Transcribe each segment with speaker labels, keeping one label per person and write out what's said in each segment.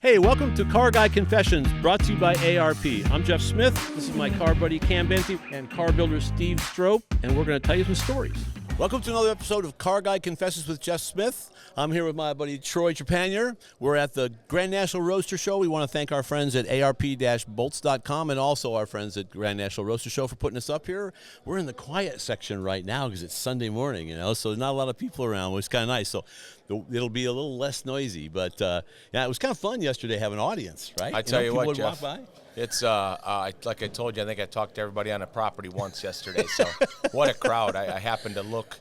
Speaker 1: Hey, welcome to Car Guy Confessions, brought to you by ARP. I'm Jeff Smith. This is my car buddy Cam Benty and car builder Steve Strope, and we're going to tell you some stories. Welcome to another episode of Car Guy Confessions with Jeff Smith. I'm here with my buddy Troy Trepanier. We're at the Grand National Roadster Show. We want to thank our friends at arp-bolts.com and also our friends at Grand National Roadster Show for putting us up here. We're in the quiet section right now because it's Sunday morning, so not a lot of people around, which is kind of nice. So it'll be a little less noisy, but yeah, it was kind of fun yesterday having an audience, right?
Speaker 2: I tell you what, Jeff,
Speaker 1: walk by.
Speaker 2: It's like I told you, I think I talked to everybody on the property once yesterday. So what a crowd! I happened to look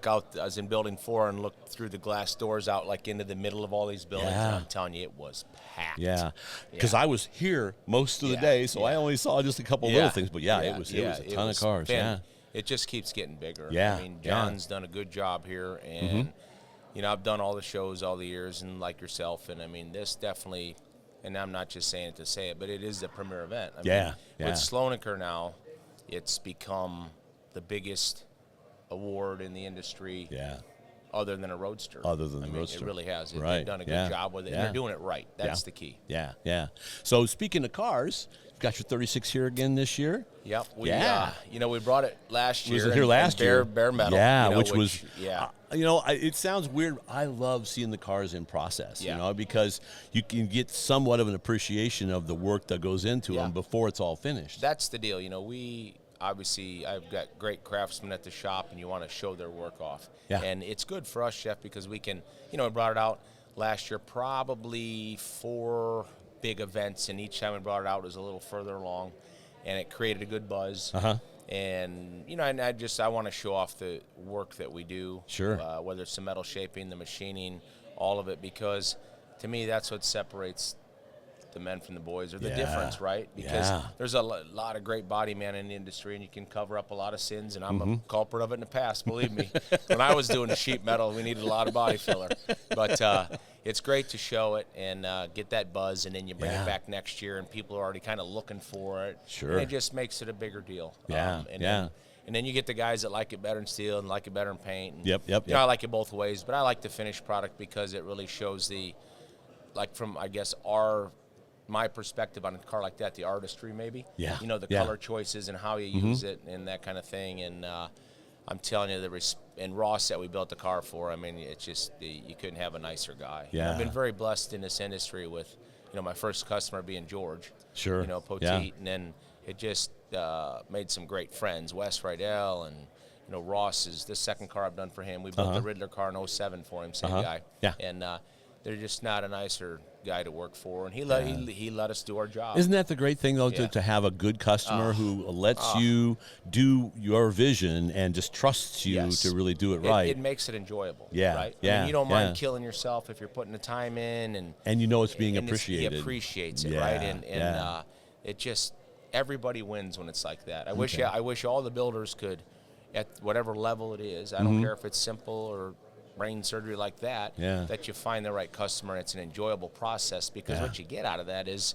Speaker 2: out. I was in Building 4 and looked through the glass doors out like into the middle of all these buildings.
Speaker 1: Yeah.
Speaker 2: And I'm telling you, it was packed.
Speaker 1: Yeah, because I was here most of the day, so I only saw just a couple little things. But it was a ton of cars.
Speaker 2: It just keeps getting bigger.
Speaker 1: Yeah,
Speaker 2: I mean, John's done a good job here, and I've done all the shows all the years, and like yourself, and I mean, this definitely. And I'm not just saying it to say it, but it is the premier event. I mean, with Slonaker now, it's become the biggest award in the industry.
Speaker 1: Yeah.
Speaker 2: Other than a Roadster.
Speaker 1: Roadster.
Speaker 2: It really has.
Speaker 1: Right.
Speaker 2: They've done a good job with it. And they're doing it right. That's the key.
Speaker 1: Yeah, yeah. So speaking of cars, you've got your 36 here again this year.
Speaker 2: Yep. We brought it last year.
Speaker 1: Was it here last year?
Speaker 2: Bare metal.
Speaker 1: Yeah, which was. It sounds weird. I love seeing the cars in process. Because you can get somewhat of an appreciation of the work that goes into them before it's all finished.
Speaker 2: That's the deal. Obviously, I've got great craftsmen at the shop, and you want to show their work off. Yeah. And it's good for us, Jeff, because we can, we brought it out last year, probably 4 big events, and each time we brought it out, it was a little further along, and it created a good buzz. And, I want to show off the work that we do.
Speaker 1: Sure.
Speaker 2: Whether it's the metal shaping, the machining, all of it, because to me, that's what separates the men from the boys, or the difference, right? Because there's a lot of great body men in the industry, and you can cover up a lot of sins, and I'm a culprit of it in the past, believe me. When I was doing the sheet metal, we needed a lot of body filler. But it's great to show it and get that buzz, and then you bring it back next year, and people are already kind of looking for it.
Speaker 1: Sure.
Speaker 2: And it just makes it a bigger deal. And then you get the guys that like it better in steel and like it better in paint. And,
Speaker 1: Yep.
Speaker 2: I like it both ways, but I like the finished product because it really shows from, I guess, my perspective on a car like that, the artistry maybe.
Speaker 1: Yeah.
Speaker 2: The color choices and how you use it and that kind of thing. And I'm telling you, and Ross that we built the car for, I mean, it's just, you couldn't have a nicer guy.
Speaker 1: Yeah.
Speaker 2: I've been very blessed in this industry with, my first customer being George.
Speaker 1: Sure.
Speaker 2: Poteet. Yeah. And then it just made some great friends. Wes Rydell and, Ross is the second car I've done for him. We built the Riddler car in 07 for him, same guy.
Speaker 1: Yeah.
Speaker 2: And they're just not a nicer guy to work for, and he let us do our job.
Speaker 1: Isn't that the great thing, though, to have a good customer who lets you do your vision and just trusts you to really do it right?
Speaker 2: It makes it enjoyable,
Speaker 1: right?
Speaker 2: I mean, you don't mind killing yourself if you're putting the time in, and
Speaker 1: it's being appreciated.
Speaker 2: He appreciates it, right? And it just, everybody wins when it's like that. I wish all the builders could, at whatever level it is, I don't care if it's simple or brain surgery like that, that you find the right customer. It's an enjoyable process, because what you get out of that is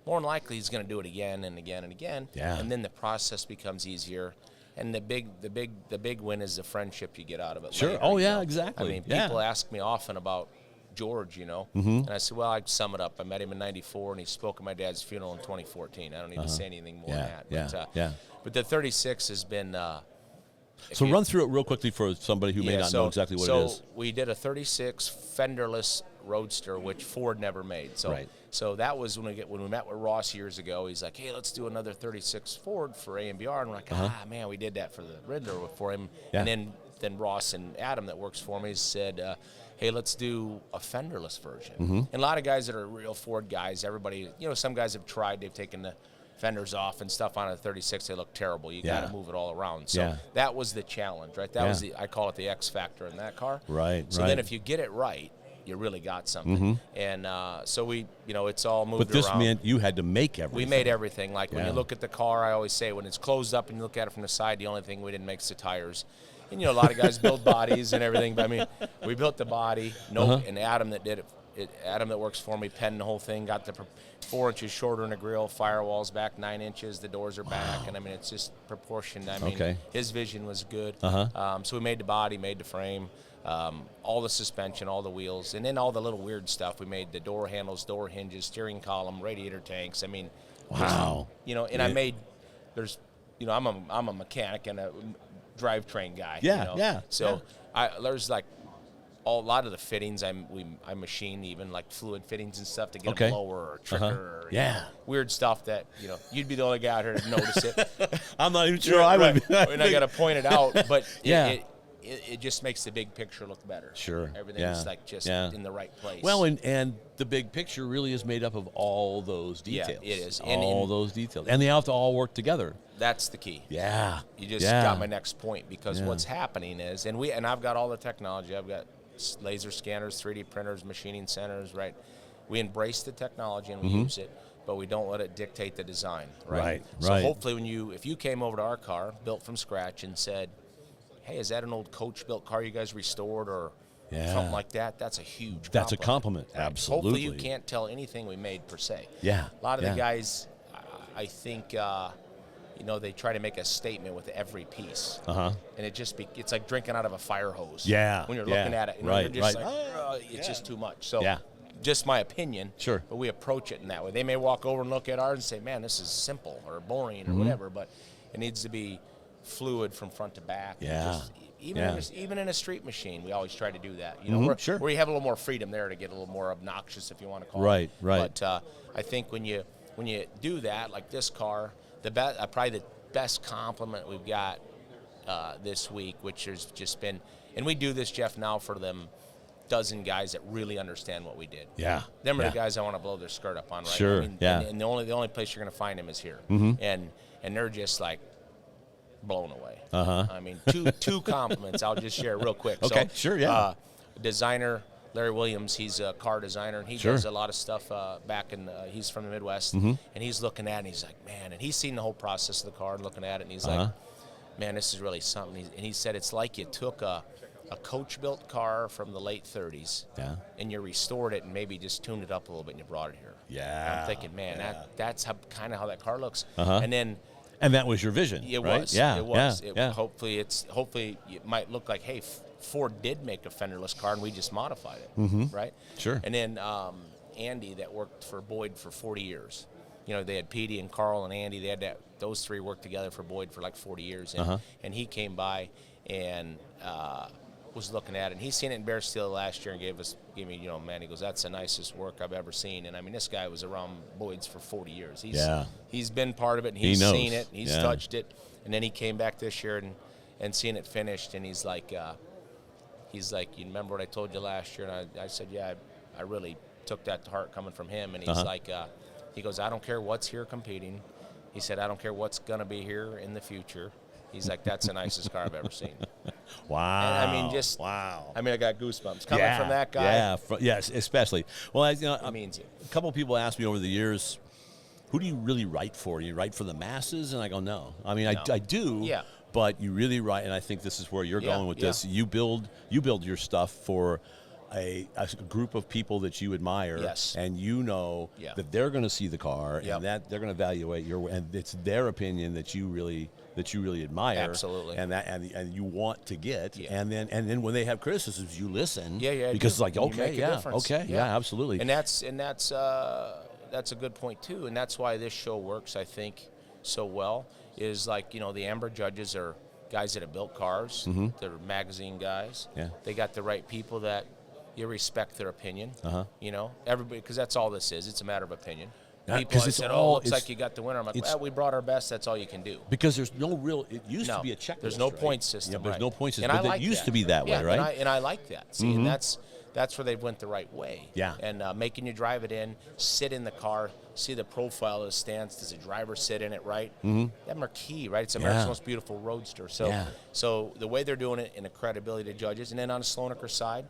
Speaker 2: more than likely he's going to do it again and again and again, and then the process becomes easier. And the big win is the friendship you get out of it.
Speaker 1: Sure.
Speaker 2: Later,
Speaker 1: Exactly.
Speaker 2: I mean, people ask me often about George, and I said, well, I'd sum it up. I met him in '94, and he spoke at my dad's funeral in 2014. I don't need to say anything more than that. But the 36 has been.
Speaker 1: So run through it real quickly for somebody who may not know exactly what it is.
Speaker 2: So we did a 36 fenderless Roadster, which Ford never made. So that was when we met with Ross years ago. He's like, hey, let's do another 36 Ford for AMBR. And we're like, man, we did that for the Riddler for him. Yeah. And then Ross and Adam that works for me said, hey, let's do a fenderless version. And a lot of guys that are real Ford guys, everybody, some guys have tried, they've taken the fenders off and stuff on a 36, they look terrible. You got to move it all around. So that was the challenge, right? That was I call it the X factor in that car.
Speaker 1: Right.
Speaker 2: So then if you get it right, you really got something. And so we, it's all moved around.
Speaker 1: But this meant you had to make everything.
Speaker 2: We made everything. Like when you look at the car, I always say when it's closed up and you look at it from the side, the only thing we didn't make is the tires. And a lot of guys build bodies and everything. But I mean, we built the body. And Adam that did it. Adam that works for me penned the whole thing, got the 4 inches shorter in the grill, firewalls back 9 inches, the doors are back, and I mean, it's just proportioned. I mean, his vision was good. So we made the body, made the frame. all the suspension, all the wheels, and then all the little weird stuff. We made the door handles, door hinges, steering column, radiator tanks. I mean,
Speaker 1: wow.
Speaker 2: You know, and I made, there's, you know, I'm a mechanic and a drivetrain guy.
Speaker 1: Yeah,
Speaker 2: you know?
Speaker 1: yeah.
Speaker 2: So there's like a lot of the fittings I machine, even like fluid fittings and stuff to get a blower or a trigger or weird stuff that, you know, you'd be the only guy out here to notice it.
Speaker 1: I'm not even sure I would.
Speaker 2: And I got to point it out, but it just makes the big picture look better.
Speaker 1: Sure.
Speaker 2: Everything's like just in the right place.
Speaker 1: Well, and the big picture really is made up of all those details.
Speaker 2: Yeah, it is.
Speaker 1: All those details. And they have to all work together.
Speaker 2: That's the key.
Speaker 1: Yeah.
Speaker 2: You just got my next point, because what's happening is, and I've got all the technology. I've got laser scanners, 3D printers, machining centers, right? We embrace the technology and we use it, but we don't let it dictate the design, right? So hopefully if you came over to our car, built from scratch, and said, hey, is that an old coach-built car you guys restored or something like that? That's a huge compliment.
Speaker 1: That's a compliment,
Speaker 2: right?
Speaker 1: absolutely.
Speaker 2: Hopefully you can't tell anything we made per se.
Speaker 1: Yeah.
Speaker 2: A lot of the guys, I think, you know, they try to make a statement with every piece. And it's like drinking out of a fire hose.
Speaker 1: Yeah.
Speaker 2: When you're looking at it, and you're just like, it's just too much. So just my opinion.
Speaker 1: Sure.
Speaker 2: But we approach it in that way. They may walk over and look at ours and say, man, this is simple or boring or whatever, but it needs to be fluid from front to back.
Speaker 1: Yeah.
Speaker 2: Even in a street machine, we always try to do that. You know, where you have a little more freedom there to get a little more obnoxious, if you want to call it.
Speaker 1: Right.
Speaker 2: But I think when you do that, like this car, probably the best compliment we've got this week, which has just been, and we do this, Jeff, now for them dozen guys that really understand what we did. Yeah. Them are the guys I want to blow their skirt up on, right?
Speaker 1: Sure.
Speaker 2: I mean, and the only place you're going to find them is here. And they're just like blown away. I mean, two compliments I'll just share real quick.
Speaker 1: Okay,
Speaker 2: so,
Speaker 1: sure,
Speaker 2: designer Larry Williams, he's a car designer, and he does a lot of stuff back in, he's from the Midwest, and he's looking at it, and he's like, man, and he's seen the whole process of the car and looking at it, and he's like, man, this is really something. And he said it's like you took a coach-built car from the late 30s, and you restored it and maybe just tuned it up a little bit and you brought it here.
Speaker 1: Yeah.
Speaker 2: And I'm thinking, man, that's kind of how that car looks.
Speaker 1: And that was your vision,
Speaker 2: it
Speaker 1: right?
Speaker 2: Was.
Speaker 1: Yeah,
Speaker 2: it was.
Speaker 1: Yeah.
Speaker 2: Hopefully it might look like, hey, Ford did make a fenderless car and we just modified it, right?
Speaker 1: Sure.
Speaker 2: And then Andy, that worked for Boyd for 40 years. You know, they had Petey and Carl and Andy. They had those three worked together for Boyd for like 40 years. And he came by and was looking at it. And he seen it in Bear Steel last year and gave me, you know, man, he goes, that's the nicest work I've ever seen. And I mean, this guy was around Boyd's for 40 years. He's been part of it, and he's seen it, and he's touched it. And then he came back this year and seen it finished, and he's like, you remember what I told you last year? And I said, yeah, I really took that to heart coming from him. And he's like, he goes, I don't care what's here competing. He said, I don't care what's going to be here in the future. He's like, that's the nicest car I've ever seen.
Speaker 1: Wow.
Speaker 2: And I mean, I mean, I got goosebumps coming from that guy.
Speaker 1: Yeah, yes, especially. Well, it
Speaker 2: means it.
Speaker 1: A couple of people asked me over the years, who do you really write for? Do you write for the masses? And I go, no. I mean, no. I do. Yeah. But you really write, and I think this is where you're going with this. You build your stuff for a group of people that you admire, and you know that they're going to see the car, and that they're going to evaluate and it's their opinion that you really admire, absolutely, and you want to get, and then when they have criticisms, you listen, because it's like absolutely,
Speaker 2: and that's a good point too, and that's why this show works, I think, so well. Is like, you know, the AMBR judges are guys that have built cars, they're magazine guys, they got the right people that you respect their opinion, you know, everybody, because that's all this is. It's a matter of opinion. People said, looks like you got the winner. I'm like, well, we brought our best. That's all you can do.
Speaker 1: Because there's no real, it used to be a checklist.
Speaker 2: There's no point system.
Speaker 1: Yeah, there's no point system.
Speaker 2: And
Speaker 1: but it used to be that way, right?
Speaker 2: And I like that. See, and that's where they went the right way. Yeah. And making you drive it in, sit in the car, see the profile of the stance. Does the driver sit in it right? Them are key, right? It's America's most beautiful roadster. So the way they're doing it and the credibility to judges. And then on the Slonaker side,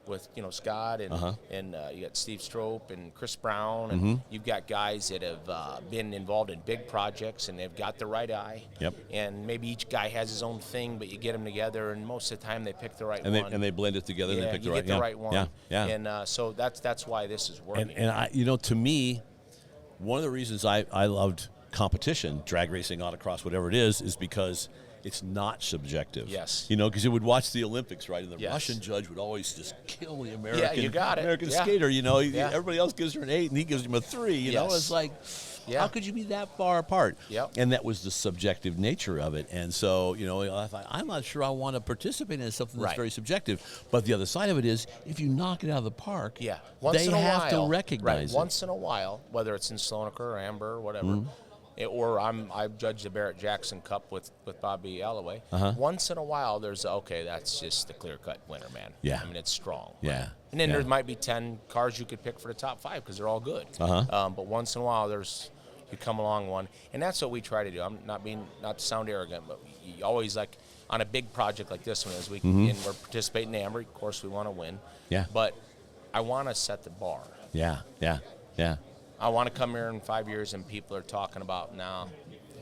Speaker 2: with, you know, Scott and you got Steve Strope and Chris Brown, and you've got guys that have been involved in big projects and they've got the right eye. Yep. And maybe each guy has his own thing, but you get them together, and most of the time they pick the right one.
Speaker 1: And they blend it together.
Speaker 2: Yeah,
Speaker 1: and they pick
Speaker 2: you get the right one. Yeah. And so that's why this is working.
Speaker 1: And I, you know, to me, one of the reasons I loved competition, drag racing, autocross, whatever it is because it's not subjective.
Speaker 2: Yes.
Speaker 1: You know, because you would watch the Olympics, right? And the
Speaker 2: Yes.
Speaker 1: Russian judge would always just kill the American,
Speaker 2: you got it.
Speaker 1: American
Speaker 2: Yeah.
Speaker 1: skater. You know,
Speaker 2: Yeah.
Speaker 1: everybody else gives her an 8, and he gives him a 3. You know,
Speaker 2: Yes.
Speaker 1: it's like,
Speaker 2: Yeah.
Speaker 1: how could you be that far apart?
Speaker 2: Yep.
Speaker 1: And that was the subjective nature of it. And so, you know, I thought, I'm not sure I want to participate in something that's
Speaker 2: Right.
Speaker 1: very subjective. But the other side of it is, if you knock it out of the park,
Speaker 2: Yeah.
Speaker 1: they have to recognize it.
Speaker 2: Once in a while, whether it's in Sloaneker or Amber or whatever, or I've judged the Barrett Jackson Cup with Bobby Alloway. Once in a while, there's that's just the clear-cut winner, man.
Speaker 1: Yeah.
Speaker 2: I mean, it's strong.
Speaker 1: Yeah.
Speaker 2: Right? And then
Speaker 1: Yeah.
Speaker 2: there might be 10 cars you could pick for the top 5 because they're all good. But once in a while, you come along one, and that's what we try to do. I'm not to sound arrogant, but you always, like, on a big project like this one, as we and we're participating in Amber, of course we want to win.
Speaker 1: Yeah.
Speaker 2: But I want to set the bar.
Speaker 1: Yeah, yeah, yeah.
Speaker 2: I want to come here in 5 years and people are talking about now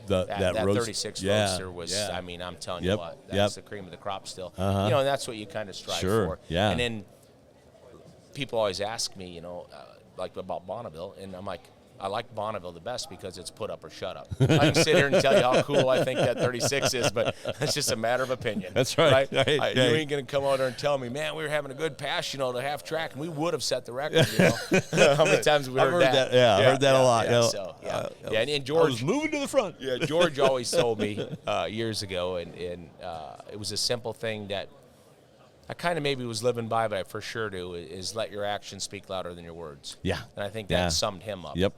Speaker 1: That
Speaker 2: that
Speaker 1: roast-
Speaker 2: 36
Speaker 1: yeah,
Speaker 2: Roadster was,
Speaker 1: yeah.
Speaker 2: I mean, I'm telling
Speaker 1: Yep,
Speaker 2: you what, that's the cream of the crop still. You know, and that's what you kind of strive
Speaker 1: Sure,
Speaker 2: for.
Speaker 1: yeah.
Speaker 2: And then people always ask me, you know, like about Bonneville, and I'm like, I like Bonneville the best because it's put up or shut up. I can sit here and tell you how cool I think that 36 is, but that's just a matter of opinion.
Speaker 1: That's right.
Speaker 2: You ain't going to come out there and tell me, man, we were having a good pass, you know, to half track, and we would have set the record, you know. How many times have we heard that?
Speaker 1: Yeah, I heard that a lot.
Speaker 2: Yeah,
Speaker 1: Yeah.
Speaker 2: so, and George
Speaker 1: I was moving to the front.
Speaker 2: Yeah, George always told me years ago, and it was a simple thing that I kind of maybe was living by, but I for sure do, is let your actions speak louder than your words.
Speaker 1: Yeah.
Speaker 2: And I think that summed him up.
Speaker 1: Yep.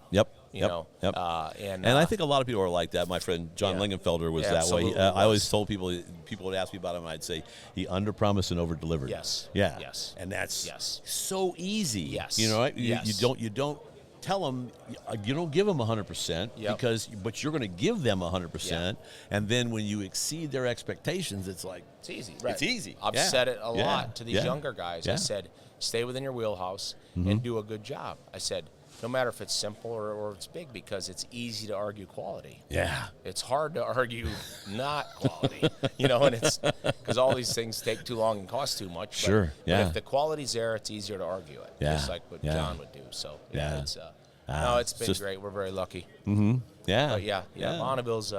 Speaker 2: You know,
Speaker 1: and I think a lot of people are like that. My friend John Lingenfelder was that way.
Speaker 2: absolutely
Speaker 1: I always told people would ask me about him, and I'd say he under-promised and over-delivered.
Speaker 2: Yes.
Speaker 1: Yeah.
Speaker 2: Yes.
Speaker 1: And that's
Speaker 2: Yes.
Speaker 1: so easy.
Speaker 2: Yes.
Speaker 1: You know, right?
Speaker 2: Yes.
Speaker 1: You don't tell them, you don't give them 100% but you're going to give them 100%, and then when you exceed their expectations, it's like
Speaker 2: it's easy. Right.
Speaker 1: It's easy.
Speaker 2: I've said it a lot to these younger guys.
Speaker 1: Yeah.
Speaker 2: I said, stay within your wheelhouse and do a good job. I said, no matter if it's simple or it's big, because it's easy to argue quality.
Speaker 1: Yeah.
Speaker 2: It's hard to argue not quality, you know, and it's because all these things take too long and cost too much.
Speaker 1: Sure,
Speaker 2: But if the quality's there, it's easier to argue it, just like what John would do. So, it's it's been great. We're very lucky.
Speaker 1: Yeah.
Speaker 2: But Bonneville's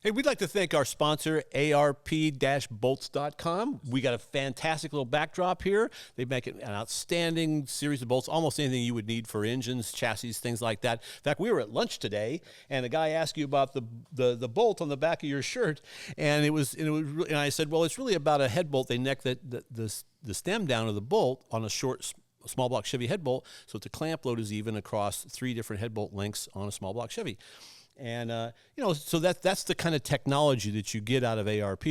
Speaker 1: Hey, we'd like to thank our sponsor, ARP-bolts.com. We got a fantastic little backdrop here. They make an outstanding series of bolts, almost anything you would need for engines, chassis, things like that. In fact, we were at lunch today, and a guy asked you about the bolt on the back of your shirt, and and I said, well, it's really about a head bolt. They neck the stem down of the bolt on a short, small block Chevy head bolt, so that the clamp load is even across 3 different head bolt lengths on a small block Chevy. And, so that's the kind of technology that you get out of ARP.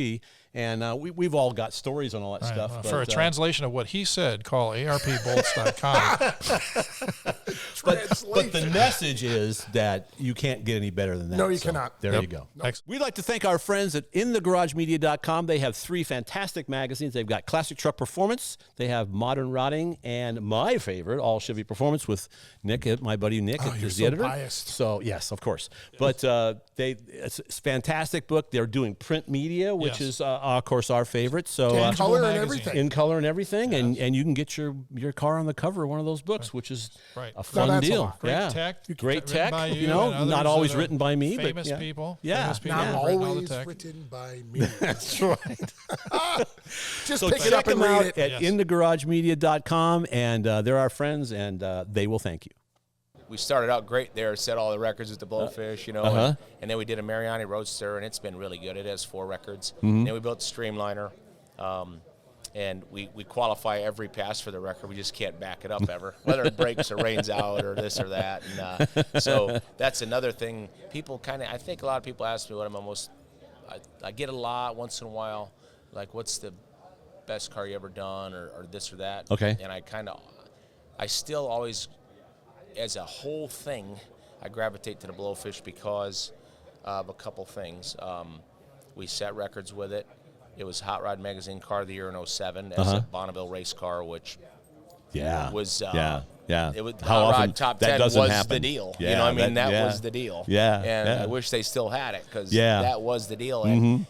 Speaker 1: And we've all got stories on all that stuff.
Speaker 3: Well,
Speaker 1: but,
Speaker 3: for a translation of what he said, call ARPbolts.com.
Speaker 1: but the message is that you can't get any better than that.
Speaker 4: No, you cannot.
Speaker 1: There you go. We'd like to thank our friends at InTheGarageMedia.com. They have 3 fantastic magazines. They've got Classic Truck Performance. They have Modern Rotting, and my favorite, All Chevy Performance, with Nick, my buddy Nick,
Speaker 4: you're
Speaker 1: is
Speaker 4: so
Speaker 1: the editor.
Speaker 4: biased.
Speaker 1: So yes, of course. But it's a fantastic book. They're doing print media, which is of course our favorite. So
Speaker 4: in color and
Speaker 3: magazine.
Speaker 4: everything.
Speaker 1: in color and everything, and you can get your car on the cover of one of those books, which is a fun
Speaker 4: that's a
Speaker 1: deal.
Speaker 4: lot.
Speaker 3: Great tech.
Speaker 1: Great
Speaker 3: written
Speaker 1: tech.
Speaker 3: by you
Speaker 1: know,
Speaker 3: and
Speaker 1: not
Speaker 3: others
Speaker 1: always
Speaker 3: that are
Speaker 1: written by me,
Speaker 3: famous
Speaker 1: but
Speaker 3: people.
Speaker 1: Yeah.
Speaker 3: Famous people
Speaker 4: Not
Speaker 3: have written all the
Speaker 4: always
Speaker 3: tech.
Speaker 4: written by me.
Speaker 1: That's right.
Speaker 4: Just
Speaker 1: So
Speaker 4: pick it
Speaker 1: check
Speaker 4: up and
Speaker 1: them
Speaker 4: read
Speaker 1: out
Speaker 4: it.
Speaker 1: at InTheGarageMedia.com, and they're our friends, and they will thank you.
Speaker 2: we started out great there, set all the records with the blowfish, you know, and then we did a Mariani Roadster, and it's been really good. It has 4 records. Then we built the Streamliner, and we qualify every pass for the record. We just can't back it up ever, whether it breaks or rains out or this or that. And so that's another thing. People kind of, I think a lot of people ask me what I'm almost, I get a lot once in a while, like what's the best car you ever done or this or that.
Speaker 1: Okay.
Speaker 2: And I still always, as a whole thing, I gravitate to the blowfish because of a couple things. We set records with it. It was Hot Rod Magazine Car of the Year in 07 as a Bonneville race car, which was it was
Speaker 1: How
Speaker 2: Hot
Speaker 1: often
Speaker 2: Rod Top
Speaker 1: that
Speaker 2: 10
Speaker 1: doesn't
Speaker 2: was
Speaker 1: happen.
Speaker 2: the deal.
Speaker 1: Yeah,
Speaker 2: you know what I mean?
Speaker 1: that
Speaker 2: Was the deal.
Speaker 1: Yeah,
Speaker 2: And
Speaker 1: yeah.
Speaker 2: I wish they still had it because
Speaker 1: Yeah.
Speaker 2: that was the deal. And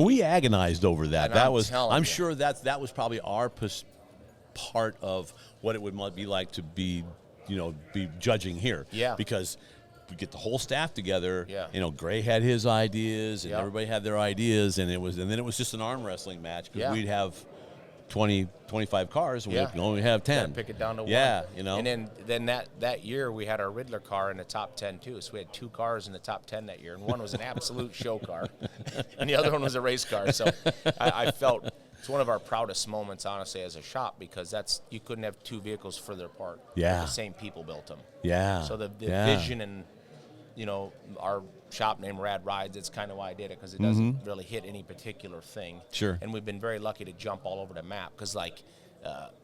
Speaker 1: we agonized over that.
Speaker 2: And
Speaker 1: That
Speaker 2: I'm
Speaker 1: was,
Speaker 2: telling
Speaker 1: I'm
Speaker 2: you.
Speaker 1: sure that was probably our part of what it would be like to be, be judging here.
Speaker 2: Yeah.
Speaker 1: Because get the whole staff together.
Speaker 2: Yeah.
Speaker 1: You know, Gray had his ideas, and
Speaker 2: Yep.
Speaker 1: everybody had their ideas, and then it was just an arm wrestling match because
Speaker 2: Yeah.
Speaker 1: we'd have 20, 25 cars, and
Speaker 2: Yeah.
Speaker 1: we could only have 10.
Speaker 2: Gotta pick it down to
Speaker 1: Yeah,
Speaker 2: one.
Speaker 1: you know.
Speaker 2: And then that year we had our Riddler car in the top 10 too. So we had 2 cars in the top 10 that year, and one was an absolute show car, and the other one was a race car. So I felt it's one of our proudest moments, honestly, as a shop, because you couldn't have 2 vehicles further apart.
Speaker 1: Yeah.
Speaker 2: The same people built them.
Speaker 1: Yeah.
Speaker 2: So the
Speaker 1: Yeah.
Speaker 2: vision and, you know, our shop name Rad Rides, it's kind of why I did it, because it doesn't really hit any particular thing.
Speaker 1: Sure.
Speaker 2: And we've been very lucky to jump all over the map, because like,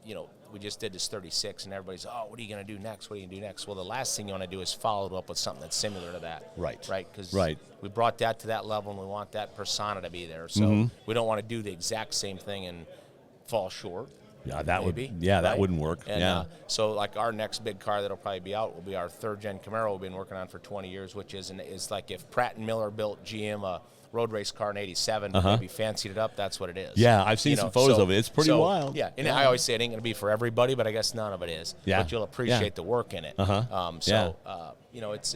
Speaker 2: you know, we just did this 36, and everybody's, oh, what are you going to do next? What are you going to do next? Well, the last thing you want to do is follow it up with something that's similar to that.
Speaker 1: Right.
Speaker 2: Right? Because
Speaker 1: Right.
Speaker 2: we brought that to that level, and we want that persona to be there. So we don't want to do the exact same thing and fall short.
Speaker 1: Yeah, that
Speaker 2: maybe,
Speaker 1: would. Yeah, that
Speaker 2: right?
Speaker 1: wouldn't work.
Speaker 2: And,
Speaker 1: yeah.
Speaker 2: So like our next big car that'll probably be out will be our 3rd-gen Camaro we've been working on for 20 years, which is like if Pratt & Miller built GM a road race car in '87, maybe fancied it up. That's what it is.
Speaker 1: Yeah, I've seen
Speaker 2: You
Speaker 1: some
Speaker 2: know,
Speaker 1: photos
Speaker 2: so-
Speaker 1: of it. It's pretty
Speaker 2: so,
Speaker 1: wild.
Speaker 2: Yeah, and I always say it ain't going to be for everybody, but I guess none of it is.
Speaker 1: Yeah.
Speaker 2: But you'll appreciate
Speaker 1: Yeah.
Speaker 2: the work in it. You know, it's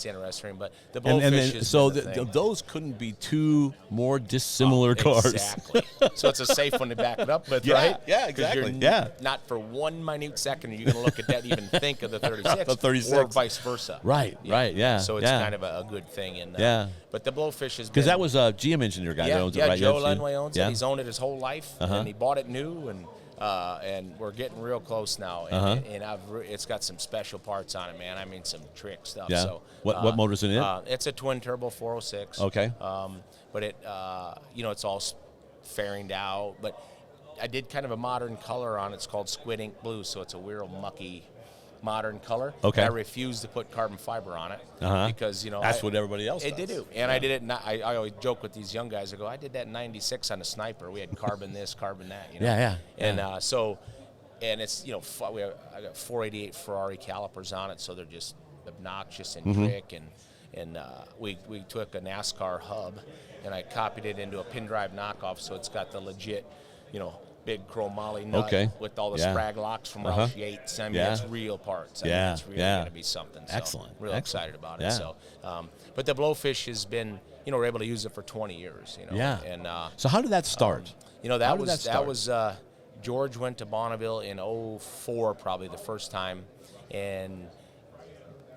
Speaker 2: interesting. But the
Speaker 1: And
Speaker 2: blowfish
Speaker 1: then,
Speaker 2: is
Speaker 1: so
Speaker 2: the thing.
Speaker 1: those couldn't be 2 more dissimilar cars.
Speaker 2: Exactly. So it's a safe one to back it up with,
Speaker 1: Yeah,
Speaker 2: right?
Speaker 1: yeah,
Speaker 2: 'Cause
Speaker 1: exactly,
Speaker 2: You're
Speaker 1: yeah.
Speaker 2: Not for one minute second are you going to look at that and even think of the 36.
Speaker 1: The 36.
Speaker 2: Or vice versa.
Speaker 1: Right, right, yeah.
Speaker 2: So it's
Speaker 1: yeah.
Speaker 2: kind of a good thing. And,
Speaker 1: Yeah.
Speaker 2: But the blowfish is
Speaker 1: Because that was a GM engineer guy that owns it, right?
Speaker 2: Joe
Speaker 1: That's-
Speaker 2: Lenway owns
Speaker 1: yeah.
Speaker 2: it. He's owned it his whole life, and he bought it new, and we're getting real close now. And, it's got some special parts on it, man. I mean, some trick stuff.
Speaker 1: Yeah.
Speaker 2: So
Speaker 1: What motor's in it?
Speaker 2: It's a twin turbo 406.
Speaker 1: Okay.
Speaker 2: But it, you know, it's all fairinged out. But I did kind of a modern color on it. It's called Squid Ink Blue, so it's a real mucky modern color.
Speaker 1: Okay.
Speaker 2: And I refused to put carbon fiber on it because, you know,
Speaker 1: That's what everybody else
Speaker 2: It
Speaker 1: does.
Speaker 2: did. And I did it. I always joke with these young guys. I go, I did that in '96 on a Sniper. We had carbon this, carbon that. You know?
Speaker 1: Yeah.
Speaker 2: And and it's, you know, I got 488 Ferrari calipers on it, so they're just obnoxious and trick. And we took a NASCAR hub, and I copied it into a pin drive knockoff, so it's got the legit, you know, big chromoly nut with all the sprag locks from Roush Yates. I mean, it's real parts. I mean, it's really going to be something. So
Speaker 1: Excellent.
Speaker 2: Real excited about it.
Speaker 1: Yeah.
Speaker 2: So, but the blowfish has been, you know, we're able to use it for 20 years. You know.
Speaker 1: Yeah.
Speaker 2: And
Speaker 1: So how did that start?
Speaker 2: you know,
Speaker 1: How did that start?
Speaker 2: was George went to Bonneville in '04, probably the first time, and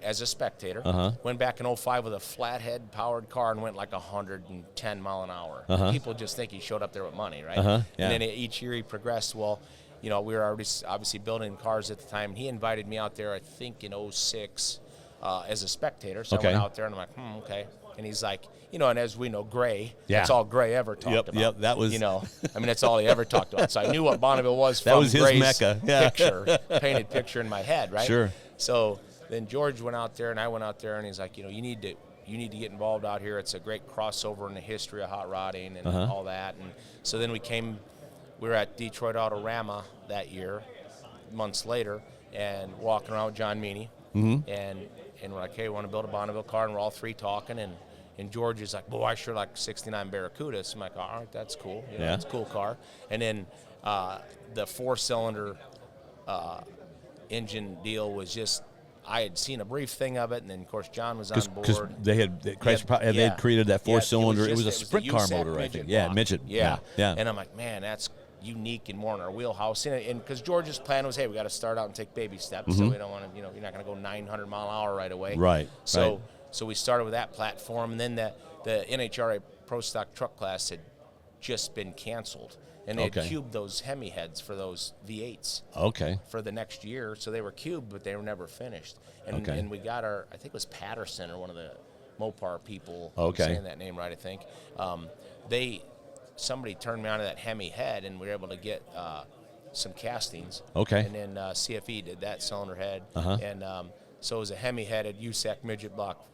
Speaker 2: as a spectator, went back in '05 with a flathead powered car and went like 110 mile an hour. People just think he showed up there with money, right?
Speaker 1: Yeah.
Speaker 2: And then each year he progressed. Well, you know, we were already obviously building cars at the time. He invited me out there, I think in '06, as a spectator. So I went out there and I'm like, okay. And he's like, you know, and as we know, Gray, that's all Gray ever talked about.
Speaker 1: Yep, that was...
Speaker 2: You know, I mean, that's all he ever talked about. So I knew what Bonneville was from
Speaker 1: That was his
Speaker 2: Gray's
Speaker 1: mecca. Yeah.
Speaker 2: painted picture in my head, right?
Speaker 1: Sure.
Speaker 2: So then George went out there and I went out there and he's like, you know, you need to get involved out here. It's a great crossover in the history of hot rodding and all that. And so then we were at Detroit Autorama that year, months later, and walking around with John Meany. And we're like, hey, we want to build a Bonneville car, and we're all three talking, and George is like, boy, I sure like 69 Barracudas. I'm like, all right, that's cool. You know, that's a cool car. And then the 4-cylinder engine deal was just, I had seen a brief thing of it, and then, of course, John was on
Speaker 1: Because
Speaker 2: board.
Speaker 1: they had created that 4-cylinder. It was a sprint car
Speaker 2: USAC
Speaker 1: motor, I
Speaker 2: midget
Speaker 1: think. Yeah,
Speaker 2: block.
Speaker 1: midget. Yeah.
Speaker 2: And I'm like, man, that's unique and more in our wheelhouse. And because George's plan was, hey, we got to start out and take baby steps. So we don't want to, you know, you're not going to go 900 mile an hour right away.
Speaker 1: Right.
Speaker 2: So we started with that platform, and then the NHRA Pro Stock truck class had just been canceled, and they had cubed those Hemi heads for those V8s.
Speaker 1: Okay.
Speaker 2: For the next year, so they were cubed, but they were never finished. And we got I think it was Patterson or one of the Mopar people. I'm saying that name right, I think. Somebody turned me on to that Hemi head, and we were able to get some castings.
Speaker 1: Okay.
Speaker 2: And then CFE did that cylinder head. And so it was a Hemi-headed USAC midget block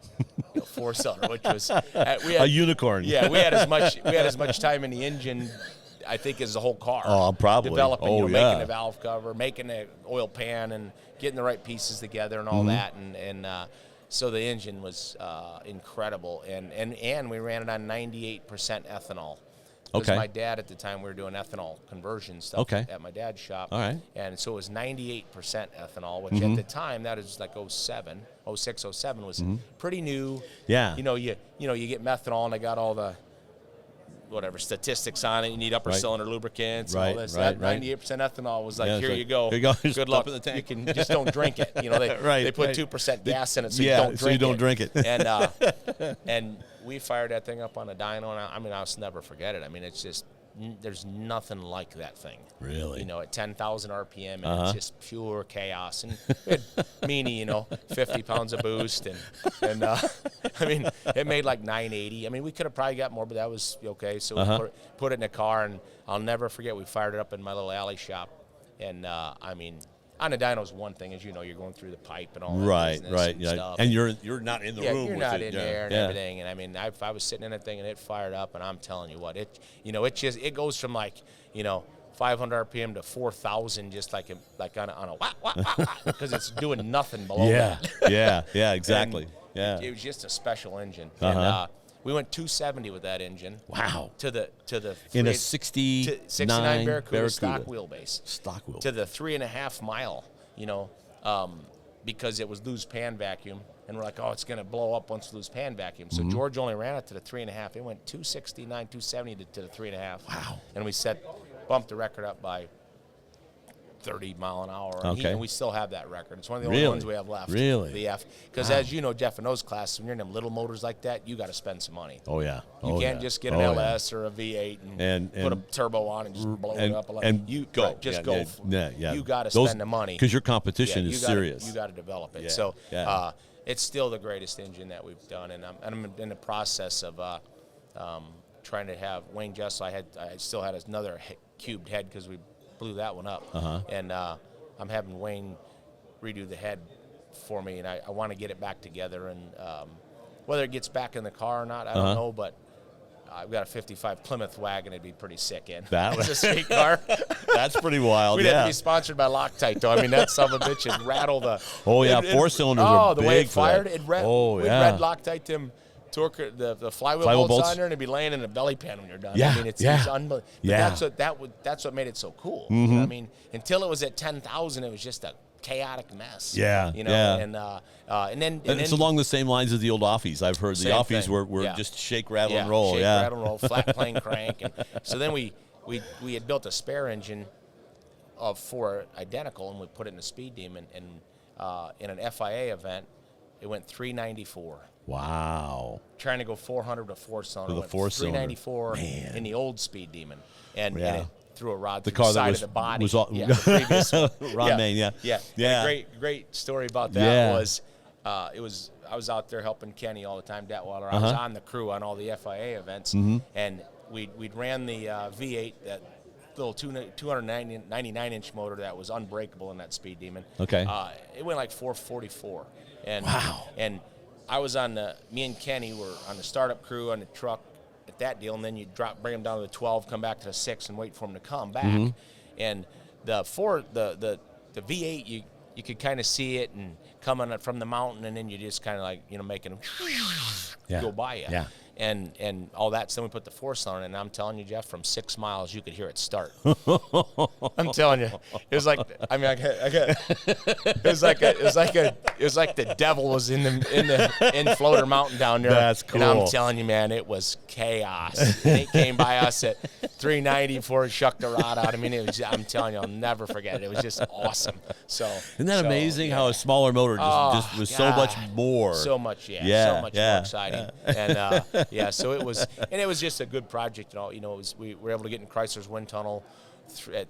Speaker 2: 4-cylinder, which was we had,
Speaker 1: a unicorn.
Speaker 2: Yeah, we had as much time in the engine, I think, as the whole car.
Speaker 1: Oh, probably.
Speaker 2: Developing, making the valve cover, making the oil pan, and getting the right pieces together and all that. And so the engine was incredible. And we ran it on 98% ethanol. Because
Speaker 1: Okay.
Speaker 2: my dad at the time, we were doing ethanol conversion stuff at my dad's shop.
Speaker 1: All right.
Speaker 2: And so it was 98% ethanol, which at the time, that is like 06, 07 was pretty new.
Speaker 1: Yeah.
Speaker 2: You get methanol, and I got all the whatever statistics on it. You need upper
Speaker 1: Right.
Speaker 2: cylinder lubricants
Speaker 1: Right,
Speaker 2: and all this.
Speaker 1: right,
Speaker 2: That
Speaker 1: right.
Speaker 2: 98% ethanol was like,
Speaker 1: Yeah, it's
Speaker 2: here
Speaker 1: like,
Speaker 2: you go.
Speaker 1: here you go. Just
Speaker 2: Good
Speaker 1: dump
Speaker 2: luck.
Speaker 1: it in the tank.
Speaker 2: You can just don't drink it. They
Speaker 1: Right,
Speaker 2: they put
Speaker 1: right.
Speaker 2: 2% gas in it, so
Speaker 1: Yeah,
Speaker 2: you don't drink
Speaker 1: so you don't
Speaker 2: it.
Speaker 1: drink it.
Speaker 2: And we fired that thing up on a dyno, and I'll just never forget it. I mean, it's just there's nothing like that thing.
Speaker 1: Really?
Speaker 2: At 10,000 RPM, and it's just pure chaos. And we had meanie, 50 pounds of boost, and I mean, it made like 980. I mean, we could have probably got more, but that was okay. So we put it in a car, and I'll never forget. We fired it up in my little alley shop, and I mean, on a dyno is one thing, as you know, you're going through the pipe and all that
Speaker 1: Right,
Speaker 2: business
Speaker 1: right,
Speaker 2: and
Speaker 1: yeah.
Speaker 2: stuff.
Speaker 1: And you're not in the room
Speaker 2: you're
Speaker 1: with
Speaker 2: not
Speaker 1: it.
Speaker 2: in
Speaker 1: Yeah,
Speaker 2: there and
Speaker 1: yeah.
Speaker 2: everything. And I mean, if I was sitting in that thing and it fired up, and I'm telling you what, it goes from like 500 RPM to 4,000 just like on a wah, wah, wah, wah, because it's doing nothing below that.
Speaker 1: Yeah, exactly.
Speaker 2: And
Speaker 1: Yeah.
Speaker 2: it was just a special engine.
Speaker 1: Uh-huh.
Speaker 2: And we went 270 with that engine.
Speaker 1: Wow.
Speaker 2: To the
Speaker 1: In a
Speaker 2: 69 Barracuda stock wheelbase.
Speaker 1: Stock wheel.
Speaker 2: To the 3.5 mile, because it was loose pan vacuum. And we're like, oh, it's going to blow up once we lose pan vacuum. So George only ran it to the 3.5. It went 269, 270 to the 3.5.
Speaker 1: Wow.
Speaker 2: And we bumped the record up by 30 mile an hour.
Speaker 1: Okay.
Speaker 2: And we still have that record. It's one of the only
Speaker 1: Really?
Speaker 2: ones we have left.
Speaker 1: Really?
Speaker 2: The F. Because as you know, Jeff, in those classes, when you're in them little motors like that, you got to spend some money.
Speaker 1: Oh, yeah.
Speaker 2: You can't just get an LS or a V8 and put a turbo on and just blow it up.
Speaker 1: And go.
Speaker 2: Right, just go.
Speaker 1: Yeah.
Speaker 2: You got to spend the money.
Speaker 1: Because your competition is serious.
Speaker 2: You got to develop it.
Speaker 1: Yeah,
Speaker 2: So
Speaker 1: yeah.
Speaker 2: it's still the greatest engine that we've done. And I'm in the process of trying to have Wayne Jessel. I still had another cubed head because we blew that one up. And I'm having Wayne redo the head for me, and I want to get it back together. And whether it gets back in the car or not, I don't know, but I've got a 55 Plymouth wagon it'd be pretty sick in.
Speaker 1: That
Speaker 2: was a sweet car.
Speaker 1: That's pretty wild,
Speaker 2: We'd have to be sponsored by Loctite, though. I mean, that son of a bitch would rattle the...
Speaker 1: Oh, yeah, four cylinders are
Speaker 2: the way
Speaker 1: big
Speaker 2: it
Speaker 1: for that.
Speaker 2: fired, it'd red Loctite them torque, the flywheel bolts on there, and it'd be laying in the belly pan when you're done.
Speaker 1: Yeah,
Speaker 2: I mean, it's unbelievable. But that's what made it so cool. I mean, until it was at 10,000, it was just a chaotic mess.
Speaker 1: Yeah,
Speaker 2: and then
Speaker 1: it's along the same lines as the old offies. I've heard the
Speaker 2: Same
Speaker 1: offies
Speaker 2: thing.
Speaker 1: were just shake, rattle, and roll.
Speaker 2: Shake, rattle, and roll, flat plane crank. And so then we had built a spare engine for identical, and we put it in a Speed Demon. And in an FIA event, it went 394.
Speaker 1: Wow.
Speaker 2: Trying to go 400 to four-cylinder.
Speaker 1: With a four-cylinder.
Speaker 2: 394 in the old Speed Demon. And it threw a rod through
Speaker 1: car
Speaker 2: the
Speaker 1: that
Speaker 2: side
Speaker 1: was-
Speaker 2: of the body.
Speaker 1: was all-
Speaker 2: the previous one.
Speaker 1: Ron Main, yeah.
Speaker 2: Yeah.
Speaker 1: Yeah.
Speaker 2: Great story about that was I was out there helping Kenny all the time, Detweiler. I was on the crew on all the FIA events, and we'd ran the V8, that little 299-inch motor that was unbreakable in that Speed Demon.
Speaker 1: Okay.
Speaker 2: It went like 444. And,
Speaker 1: Wow.
Speaker 2: And I was me and Kenny were on the startup crew on the truck at that deal, and then you bring them down to the 12, come back to the 6, and wait for them to come back. And the V8, you could kind of see it and coming from the mountain, and then you just kind of like making them go by you.
Speaker 1: Yeah.
Speaker 2: And all that. So then we put the four-cylinder in, and I'm telling you, Jeff, from 6 miles you could hear it start. I'm telling you, it was like it was like the devil was in Floater Mountain down there.
Speaker 1: That's cool.
Speaker 2: And I'm telling you, man, it was chaos. And it came by us at 390 before it shucked the rod out. I mean, I'm telling you, I'll never forget it. It was just awesome. So
Speaker 1: Isn't that amazing how a smaller motor just was so much more?
Speaker 2: So much, so much more exciting. And so it was just a good project. We were able to get in Chrysler's wind tunnel at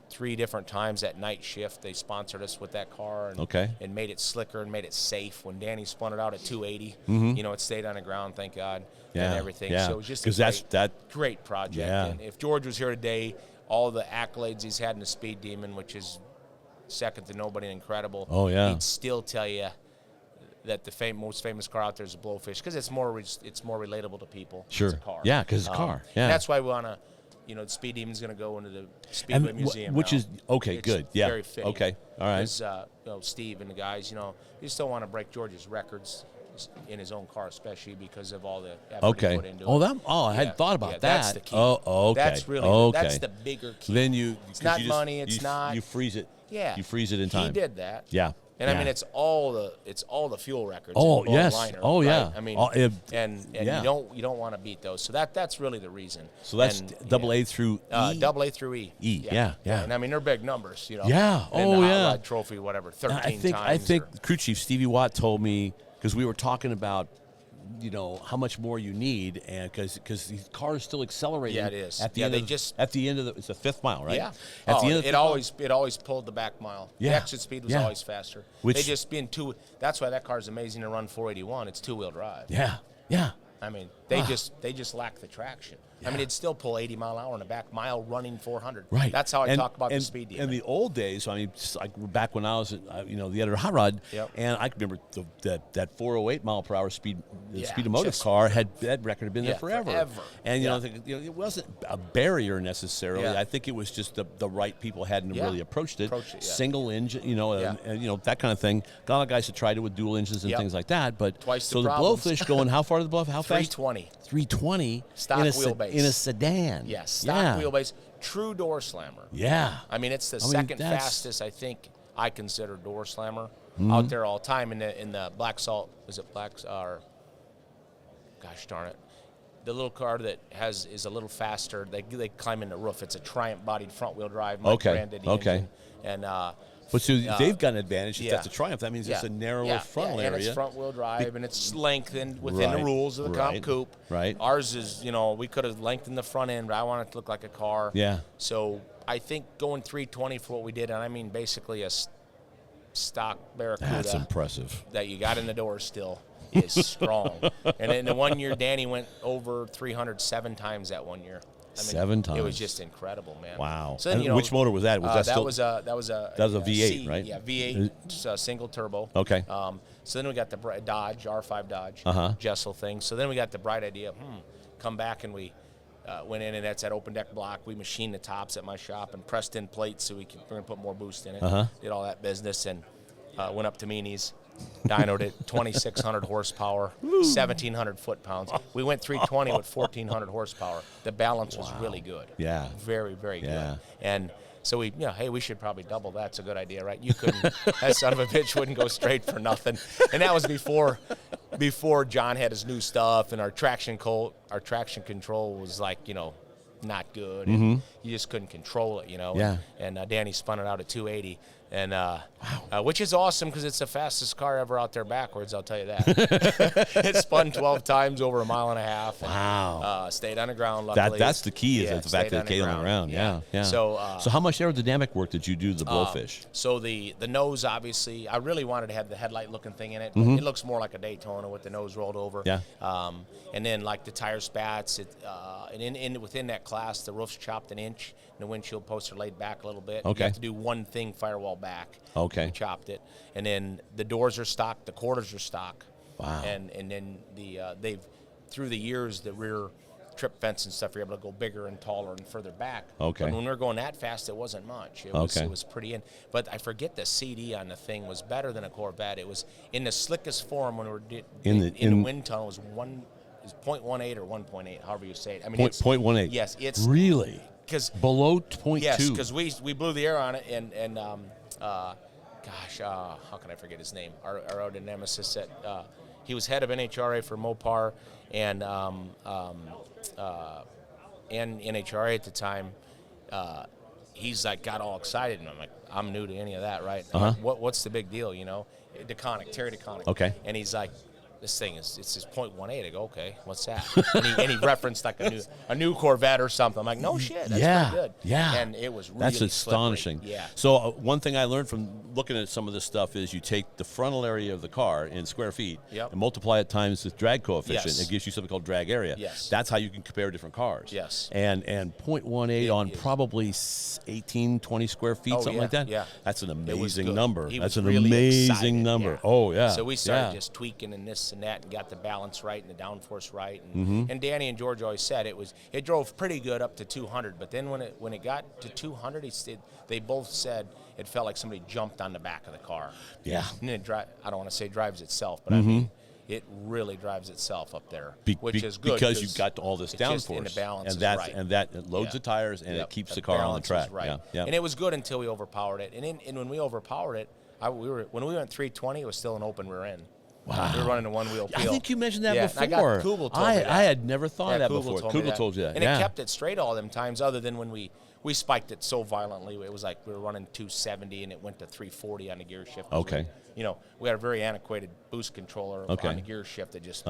Speaker 2: 3 different times at night shift. They sponsored us with that car and made it slicker and made it safe. When Danny spun it out at 280, it stayed on the ground, thank God, and everything. So it was just a great project.
Speaker 1: Yeah.
Speaker 2: And if George was here today, all the accolades he's had in the Speed Demon, which is second to nobody, incredible.
Speaker 1: Oh, yeah.
Speaker 2: He'd still tell you that the most famous car out there is a blowfish, because it's more relatable to people.
Speaker 1: Sure.
Speaker 2: It's a car.
Speaker 1: Yeah, because it's a car. Yeah.
Speaker 2: And that's why we want to, the Speed Demon's going to go into the Speedway Museum
Speaker 1: which
Speaker 2: now.
Speaker 1: is okay.
Speaker 2: It's
Speaker 1: Good. Yeah.
Speaker 2: very fitting.
Speaker 1: Okay. All right.
Speaker 2: Because, Steve and the guys, you just don't want to break George's records. in his own car, especially because of all the effort he put into it.
Speaker 1: I hadn't thought about that.
Speaker 2: That's the key.
Speaker 1: Oh, okay.
Speaker 2: That's really that's the bigger key.
Speaker 1: Then
Speaker 2: it's not money. It's not.
Speaker 1: You freeze it.
Speaker 2: Yeah.
Speaker 1: You freeze it in time.
Speaker 2: He did that.
Speaker 1: Yeah.
Speaker 2: And I mean, it's all the fuel records.
Speaker 1: Oh,
Speaker 2: in
Speaker 1: yes.
Speaker 2: Liner,
Speaker 1: Oh,
Speaker 2: right?
Speaker 1: yeah.
Speaker 2: I mean,
Speaker 1: and
Speaker 2: you don't want to beat those. So that's really the reason.
Speaker 1: So that's double A through E.
Speaker 2: Double A through E.
Speaker 1: Yeah.
Speaker 2: And I mean, they're big numbers, you know.
Speaker 1: Yeah.
Speaker 2: And the Hot
Speaker 1: yeah.
Speaker 2: Rod Trophy, whatever, 13 times.
Speaker 1: I think Crew Chief Stevie Watt told me, because we were talking about, how much more you need, and because the car is still accelerating.
Speaker 2: Yeah, it is.
Speaker 1: At the end of it's the 5th mile, right?
Speaker 2: Yeah.
Speaker 1: At the end of
Speaker 2: it always pulled the back mile.
Speaker 1: Yeah.
Speaker 2: The exit speed was always faster.
Speaker 1: Which,
Speaker 2: they just being that's why that car is amazing to run 481. It's 2-wheel drive.
Speaker 1: Yeah. Yeah.
Speaker 2: I mean, they just lack the traction. Yeah. I mean, it'd still pull 80 mile an hour in the back mile running 400.
Speaker 1: Right.
Speaker 2: That's how I talk about the speed demon.
Speaker 1: In the old days, I mean, like back when I was, the editor of Hot Rod, and I remember that 408 mile per hour speed, the Speedomotive car that record had been there forever. And it wasn't a barrier necessarily. I think it was just the right people hadn't really approached it. Single engine, and that kind of thing. A lot of guys have tried it with dual engines and things like that. But
Speaker 2: twice
Speaker 1: the
Speaker 2: problems.
Speaker 1: Blowfish going how far to the Bluff? How fast?
Speaker 2: 320.
Speaker 1: 320
Speaker 2: stock wheelbase
Speaker 1: in a sedan.
Speaker 2: Yes, stock wheelbase, true door slammer.
Speaker 1: Yeah,
Speaker 2: I mean it's the second fastest I think I consider door slammer out there all the time in the Black Salt. Is it Black or? Gosh darn it, the little car that is a little faster. They climb in the roof. It's a Triumph bodied front wheel drive. Branded engine. And
Speaker 1: but so they've got an advantage. If that's a Triumph, that means it's a narrower frontal area.
Speaker 2: And it's front-wheel drive, and it's lengthened within the rules of the comp coupe.
Speaker 1: Right.
Speaker 2: Ours is, we could have lengthened the front end, but I want it to look like a car.
Speaker 1: Yeah.
Speaker 2: So I think going 320 for what we did, and I mean basically a stock Barracuda.
Speaker 1: That's impressive.
Speaker 2: That you got in the door still is strong. And in the 1 year, Danny went over 300 7 times that 1 year. I mean,
Speaker 1: 7 times.
Speaker 2: It was just incredible, man.
Speaker 1: Wow.
Speaker 2: So then,
Speaker 1: which motor was that?
Speaker 2: That was a
Speaker 1: V8, right?
Speaker 2: Yeah, V8, single turbo.
Speaker 1: Okay.
Speaker 2: So then we got the Dodge R5 Dodge Jessel thing. So then we got the bright idea. Come back, and we went in, and that's that open deck block. We machined the tops at my shop and pressed in plates so we're gonna put more boost in it. Did all that business and went up to Meanies. Dynoed it, 2,600 horsepower, 1,700 foot-pounds. We went 320 with 1,400 horsepower. The balance was really good.
Speaker 1: Yeah.
Speaker 2: Very, very good. And so we should probably double that. It's a good idea, right? You couldn't, that son of a bitch wouldn't go straight for nothing. And that was before John had his new stuff, and our traction control was like, not good. And you just couldn't control it,
Speaker 1: Yeah.
Speaker 2: And Danny spun it out at 280. And which is awesome because it's the fastest car ever out there backwards, I'll tell you that. It spun 12 times over 1.5 miles.
Speaker 1: Wow.
Speaker 2: Stayed on the ground, luckily.
Speaker 1: That's the key, is the fact that it came on the ground. Yeah. So how much aerodynamic work did you do to the Blowfish?
Speaker 2: So the nose, obviously, I really wanted to have the headlight-looking thing in it. It looks more like a Daytona with the nose rolled over.
Speaker 1: Yeah.
Speaker 2: And then, like the tire spats, and within that class, the roof's chopped an inch, and the windshield posts are laid back a little bit.
Speaker 1: Okay.
Speaker 2: You have to do one thing, firewall back.
Speaker 1: Okay.
Speaker 2: We chopped it. And then the doors are stock, the quarters are stock.
Speaker 1: Wow.
Speaker 2: And then they've, through the years, the rear trip fence and stuff, you're able to go bigger and taller and further back.
Speaker 1: Okay.
Speaker 2: But when we were going that fast, it wasn't much. It was pretty in. But I forget the CD on the thing was better than a Corvette. It was in the slickest form when we were in the wind tunnel was 0.18 or 1.8, however you say it. I mean, it's
Speaker 1: 0.18.
Speaker 2: Yes, it's
Speaker 1: really
Speaker 2: because
Speaker 1: below 0.2.
Speaker 2: Yes, because we blew the air on it, and how can I forget his name? Our aerodynamicist said he was head of NHRA for Mopar and NHRA at the time. He's like got all excited, and I'm like, I'm new to any of that, right? I'm like, what's the big deal, DeConnick, Terry DeConnick.
Speaker 1: Okay.
Speaker 2: And he's like, this thing it's just 0.18. I go, okay, what's that? and he referenced like a new Corvette or something. I'm like, no shit, that's pretty good.
Speaker 1: Yeah.
Speaker 2: And it was really
Speaker 1: That's astonishing.
Speaker 2: slippery. Yeah.
Speaker 1: So one thing I learned from looking at some of this stuff is you take the frontal area of the car in square feet and multiply it times the drag coefficient.
Speaker 2: Yes.
Speaker 1: It gives you something called drag area.
Speaker 2: Yes.
Speaker 1: That's how you can compare different cars.
Speaker 2: Yes.
Speaker 1: And 0.18 on probably 18, 20 square feet, something like that.
Speaker 2: Yeah.
Speaker 1: That's an amazing number.
Speaker 2: He
Speaker 1: That's
Speaker 2: was
Speaker 1: an
Speaker 2: really
Speaker 1: amazing
Speaker 2: excited,
Speaker 1: number.
Speaker 2: yeah.
Speaker 1: Oh, yeah.
Speaker 2: So we started just tweaking and this and that and got the balance right and the downforce right. And Danny and George always said it drove pretty good up to 200, but then when it got to 200, they both said it felt like somebody jumped on the back of the car.
Speaker 1: Yeah.
Speaker 2: And I don't want to say drives itself, but I mean, it really drives itself up there,
Speaker 1: Be-
Speaker 2: which is good
Speaker 1: because you've got all this downforce,
Speaker 2: and the balance
Speaker 1: and
Speaker 2: is right.
Speaker 1: and that loads the tires and it keeps the car on the track.
Speaker 2: Right.
Speaker 1: Yeah.
Speaker 2: And it was good until we overpowered it. And when we overpowered it, when we went 320, it was still an open rear end.
Speaker 1: Wow.
Speaker 2: We were running a one-wheel peel.
Speaker 1: I think you mentioned that before.
Speaker 2: I got Kugel told me that.
Speaker 1: I had never thought of that before.
Speaker 2: Kugel
Speaker 1: Kugel told you that.
Speaker 2: And it kept it straight all them times, other than when we spiked it so violently. It was like we were running 270 and it went to 340 on the gear shift.
Speaker 1: Okay.
Speaker 2: We had a very antiquated boost controller on the gear shift that just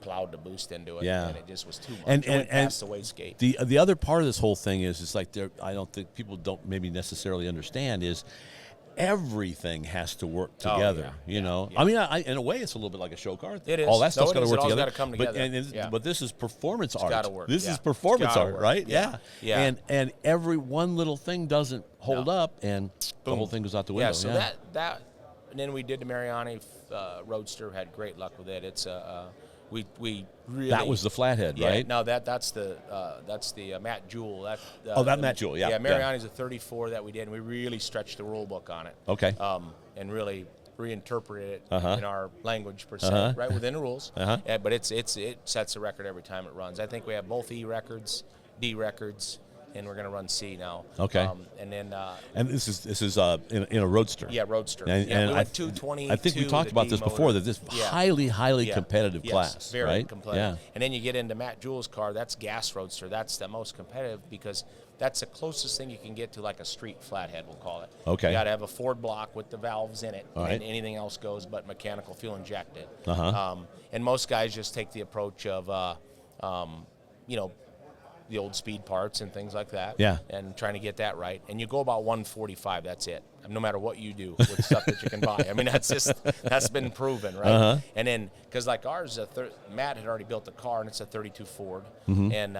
Speaker 2: plowed the boost into it, and it just was too much.
Speaker 1: And
Speaker 2: it went past the wastegate.
Speaker 1: The other part of this whole thing is it's like I don't think people don't maybe necessarily understand is everything has to work together.
Speaker 2: Yeah.
Speaker 1: I mean, in a way, it's a little bit like a show car.
Speaker 2: It is.
Speaker 1: All that stuff's got to work
Speaker 2: It all
Speaker 1: together.
Speaker 2: got to come together.
Speaker 1: But this is performance art.
Speaker 2: Gotta work.
Speaker 1: This
Speaker 2: Yeah.
Speaker 1: is performance
Speaker 2: It's gotta
Speaker 1: art,
Speaker 2: work.
Speaker 1: right?
Speaker 2: Yeah. Yeah.
Speaker 1: And every one little thing doesn't hold up, and the whole thing goes out the window.
Speaker 2: Yeah. So that, and then we did the Mariani Roadster. Had great luck with it. It's we really,
Speaker 1: that was the flathead, right?
Speaker 2: No, that's the Matt Jewell.
Speaker 1: That Matt Jewell, yeah.
Speaker 2: Yeah, Mariani's a 34 that we did, and we really stretched the rule book on it.
Speaker 1: Okay.
Speaker 2: And really reinterpreted it in our language per se, right within the rules. Yeah, but it sets a record every time it runs. I think we have both E records, D records, and we're going to run C now.
Speaker 1: Okay.
Speaker 2: And then
Speaker 1: and this is in a Roadster.
Speaker 2: Yeah, Roadster.
Speaker 1: And
Speaker 2: we went 220.
Speaker 1: I think we talked about this before, that this highly competitive class,
Speaker 2: very
Speaker 1: right?
Speaker 2: competitive.
Speaker 1: Yeah.
Speaker 2: And then you get into Matt Jewell's car. That's gas Roadster. That's the most competitive because that's the closest thing you can get to like a street flathead, we'll call it.
Speaker 1: Okay.
Speaker 2: You got to have a Ford block with the valves in it,
Speaker 1: All right.
Speaker 2: and anything else goes but mechanical fuel injected. And most guys just take the approach of, the old speed parts and things like that.
Speaker 1: Yeah.
Speaker 2: And trying to get that right. And you go about 145, that's it. No matter what you do with stuff that you can buy. I mean, that's been proven, right? And then, because like ours, Matt had already built the car, and it's a 32 Ford. And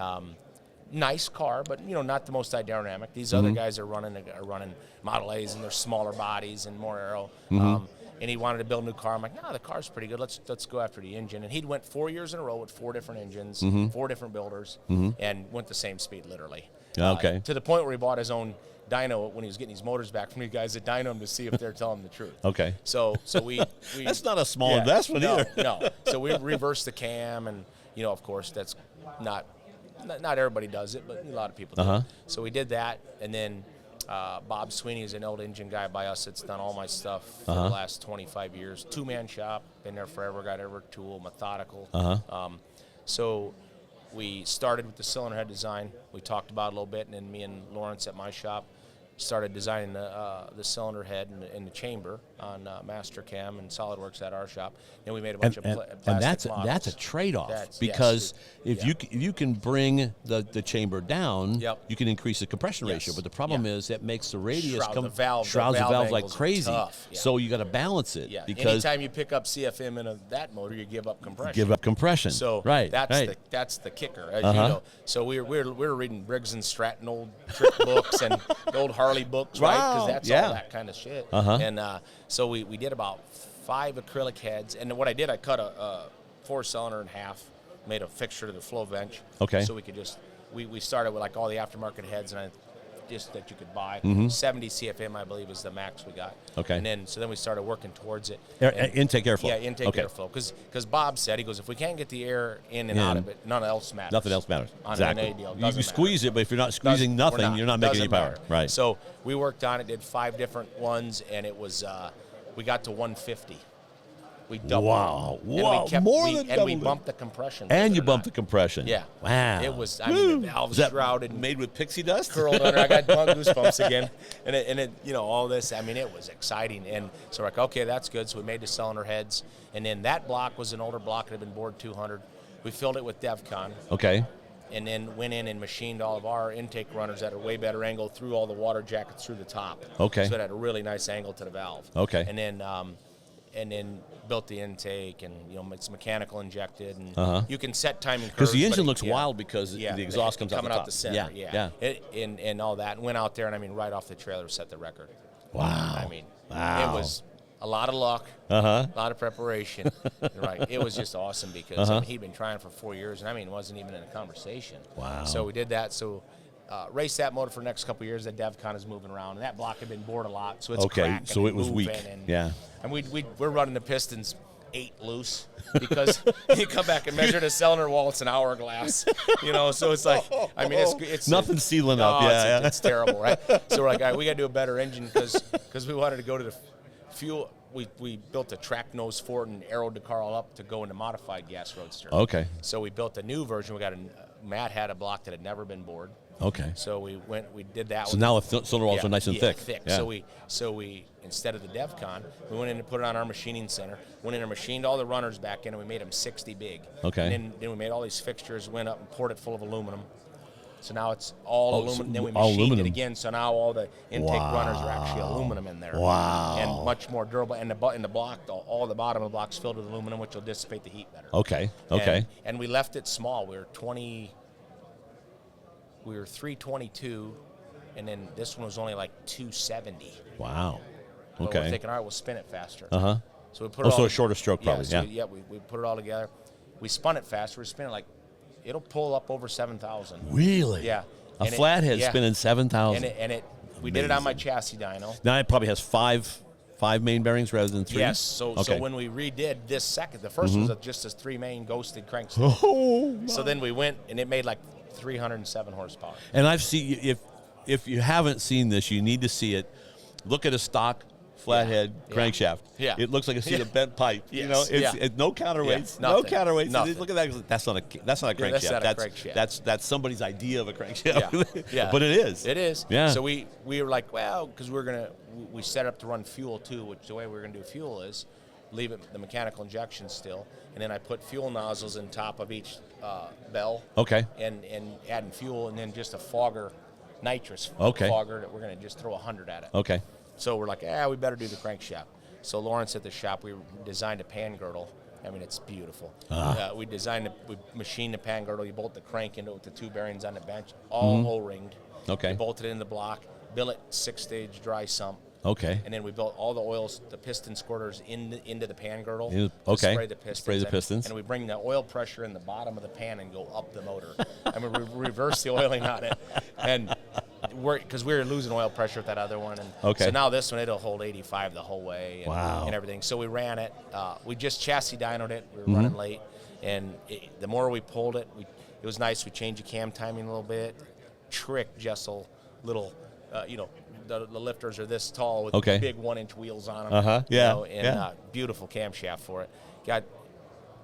Speaker 2: nice car, but, not the most aerodynamic. These other guys are running Model A's, and they're smaller bodies and more aero. And he wanted to build a new car. I'm like, no, the car's pretty good. Let's go after the engine. And he'd went 4 years in a row with 4 different engines, 4 different builders, and went the same speed, literally.
Speaker 1: Okay.
Speaker 2: To the point where he bought his own dyno when he was getting his motors back from you guys that dyno him to see if they're telling him the truth.
Speaker 1: Okay.
Speaker 2: So we
Speaker 1: that's not a small investment either.
Speaker 2: No. So we reversed the cam, and of course that's not everybody does it, but a lot of people do. So we did that, and then Bob Sweeney is an old engine guy by us that's done all my stuff for the last 25 years. 2-man shop, been there forever, got every tool, methodical. So we started with the cylinder head design. We talked about it a little bit, and then me and Lawrence at my shop started designing the cylinder head and the chamber on Mastercam and SolidWorks at our shop. Then we made a bunch of plastic models.
Speaker 1: And that's a trade-off because if you can bring the chamber down, you can increase the compression ratio. But the problem is that makes the radius
Speaker 2: shrouds the
Speaker 1: valves like crazy.
Speaker 2: Tough.
Speaker 1: So you got to balance it. Because
Speaker 2: anytime you pick up CFM in that motor, you give up compression.
Speaker 1: So
Speaker 2: that's the kicker, as you know. So we're reading Briggs and Stratton old trick books and the old Harley books, right? Because that's all that kind of shit. And so we did about 5 acrylic heads. And what I did, I cut a 4-cylinder in half, made a fixture to the flow bench.
Speaker 1: Okay.
Speaker 2: So we could just, we started with like all the aftermarket heads that you could buy. 70 CFM, I believe, is the max we got.
Speaker 1: Okay.
Speaker 2: And then we started working towards it.
Speaker 1: Intake airflow.
Speaker 2: Yeah, intake airflow. Because Bob said, he goes, if we can't get the air in and out of it, nothing else matters.
Speaker 1: Nothing else matters.
Speaker 2: Exactly. On an A deal,
Speaker 1: you can squeeze it, but if you're not squeezing nothing, you're not making any power.
Speaker 2: Matter.
Speaker 1: Right.
Speaker 2: So we worked on it, did 5 different ones, and it was we got to 150. We doubled.
Speaker 1: Wow.
Speaker 2: And we bumped the compression.
Speaker 1: And you bumped the compression.
Speaker 2: Yeah.
Speaker 1: Wow.
Speaker 2: It was, the valves shrouded.
Speaker 1: Made with pixie dust?
Speaker 2: Curled under. I got goosebumps again. And it, all this, it was exciting. And so we're like, okay, that's good. So we made the cylinder heads. And then that block was an older block that had been bored 200. We filled it with DevCon.
Speaker 1: Okay.
Speaker 2: And then went in and machined all of our intake runners at a way better angle through all the water jackets through the top.
Speaker 1: Okay.
Speaker 2: So it had a really nice angle to the valve.
Speaker 1: Okay.
Speaker 2: And then built the intake, and it's mechanical injected, and you can set timing curves.
Speaker 1: Because the engine looks wild because the exhaust comes
Speaker 2: coming
Speaker 1: out
Speaker 2: out the center.
Speaker 1: Yeah.
Speaker 2: And all that, and went out there, and right off the trailer set the record.
Speaker 1: Wow.
Speaker 2: It was a lot of luck, a lot of preparation. Right. It was just awesome because he'd been trying for 4 years, and it wasn't even in a conversation.
Speaker 1: Wow.
Speaker 2: So we did that. So. Raced that motor for the next couple of years. That DevCon is moving around, and that block had been bored a lot, so it's cracking.
Speaker 1: So it was
Speaker 2: and
Speaker 1: weak.
Speaker 2: And we're running the pistons 8 loose because you come back and measure the cylinder wall, it's an hourglass, so it's like, I mean, it's
Speaker 1: nothing sealing up.
Speaker 2: It's terrible, right? So we're like, all right, we got to do a better engine because we wanted to go to the fuel. We built a track nose Ford and aeroed the car all up to go into modified gas roadster.
Speaker 1: Okay.
Speaker 2: So we built a new version. Matt had a block that had never been bored.
Speaker 1: Okay.
Speaker 2: So we did that.
Speaker 1: So now the cylinder walls are nice and thick. Yeah.
Speaker 2: So we instead of the DevCon, we went in and put it on our machining center. Went in and machined all the runners back in, and we made them 60 big.
Speaker 1: Okay.
Speaker 2: And then we made all these fixtures, went up and poured it full of aluminum. So now it's all aluminum. Then we machined
Speaker 1: aluminum.
Speaker 2: it again. So now all the intake runners are actually aluminum in there.
Speaker 1: Wow.
Speaker 2: And much more durable. And in the block, all the bottom of the block's filled with aluminum, which will dissipate the heat better.
Speaker 1: Okay.
Speaker 2: And we left it small. We were 322, and then this one was only like 270.
Speaker 1: Wow.
Speaker 2: But
Speaker 1: Okay.
Speaker 2: we're thinking, all right, we'll spin it faster.
Speaker 1: Uh-huh.
Speaker 2: So we put it all.
Speaker 1: Also a shorter stroke, probably.
Speaker 2: We put it all together. We spun it faster. We're spinning like, it'll pull up over 7,000.
Speaker 1: Really?
Speaker 2: Yeah.
Speaker 1: A flathead spinning 7,000.
Speaker 2: We did it on my chassis dyno.
Speaker 1: Now it probably has five main bearings rather than 3.
Speaker 2: Yes. So when we redid this second, the first was just as 3 main ghosted crankshaft.
Speaker 1: Oh.
Speaker 2: So then we went and it made like 307 horsepower.
Speaker 1: And I've seen, if you haven't seen this, you need to see it. Look at a stock flathead crankshaft.
Speaker 2: Yeah.
Speaker 1: It looks like a seat of bent pipe.
Speaker 2: Yes.
Speaker 1: It's no counterweights.
Speaker 2: Yeah.
Speaker 1: No
Speaker 2: Nothing.
Speaker 1: counterweights.
Speaker 2: Nothing.
Speaker 1: Look at that. That's not a crankshaft.
Speaker 2: That's not a crankshaft.
Speaker 1: That's somebody's idea of a crankshaft.
Speaker 2: Yeah.
Speaker 1: But it is.
Speaker 2: It is.
Speaker 1: Yeah.
Speaker 2: So we were like, well, because we set up to run fuel too, which the way we're gonna do fuel is leave it the mechanical injection still, and then I put fuel nozzles in top of each bell.
Speaker 1: Okay.
Speaker 2: And adding fuel, and then just a fogger, nitrous fogger that we're gonna just throw 100 at it.
Speaker 1: Okay.
Speaker 2: So we're like, we better do the crankshaft. So Lawrence at the shop, we designed a pan girdle. I mean, it's beautiful. We machined the pan girdle. You bolt the crank into it with the 2 bearings on the bench, all O-ringed.
Speaker 1: Okay.
Speaker 2: You bolt it in the block, billet 6-stage dry sump.
Speaker 1: Okay.
Speaker 2: And then we built all the oils, the piston squirters into the pan girdle.
Speaker 1: Okay.
Speaker 2: Spray the pistons.
Speaker 1: Spray the pistons.
Speaker 2: And we bring the oil pressure in the bottom of the pan and go up the motor. I mean, we reverse the oiling on it. And because we were losing oil pressure with that other one. And so now this one, it'll hold 85 the whole way. And, and everything. So we ran it. We just chassis dynoed it. We were running late. And the more we pulled it, it was nice. We changed the cam timing a little bit. Trick Jessel little, the lifters are this tall with big 1-inch wheels on them. Beautiful camshaft for it. Got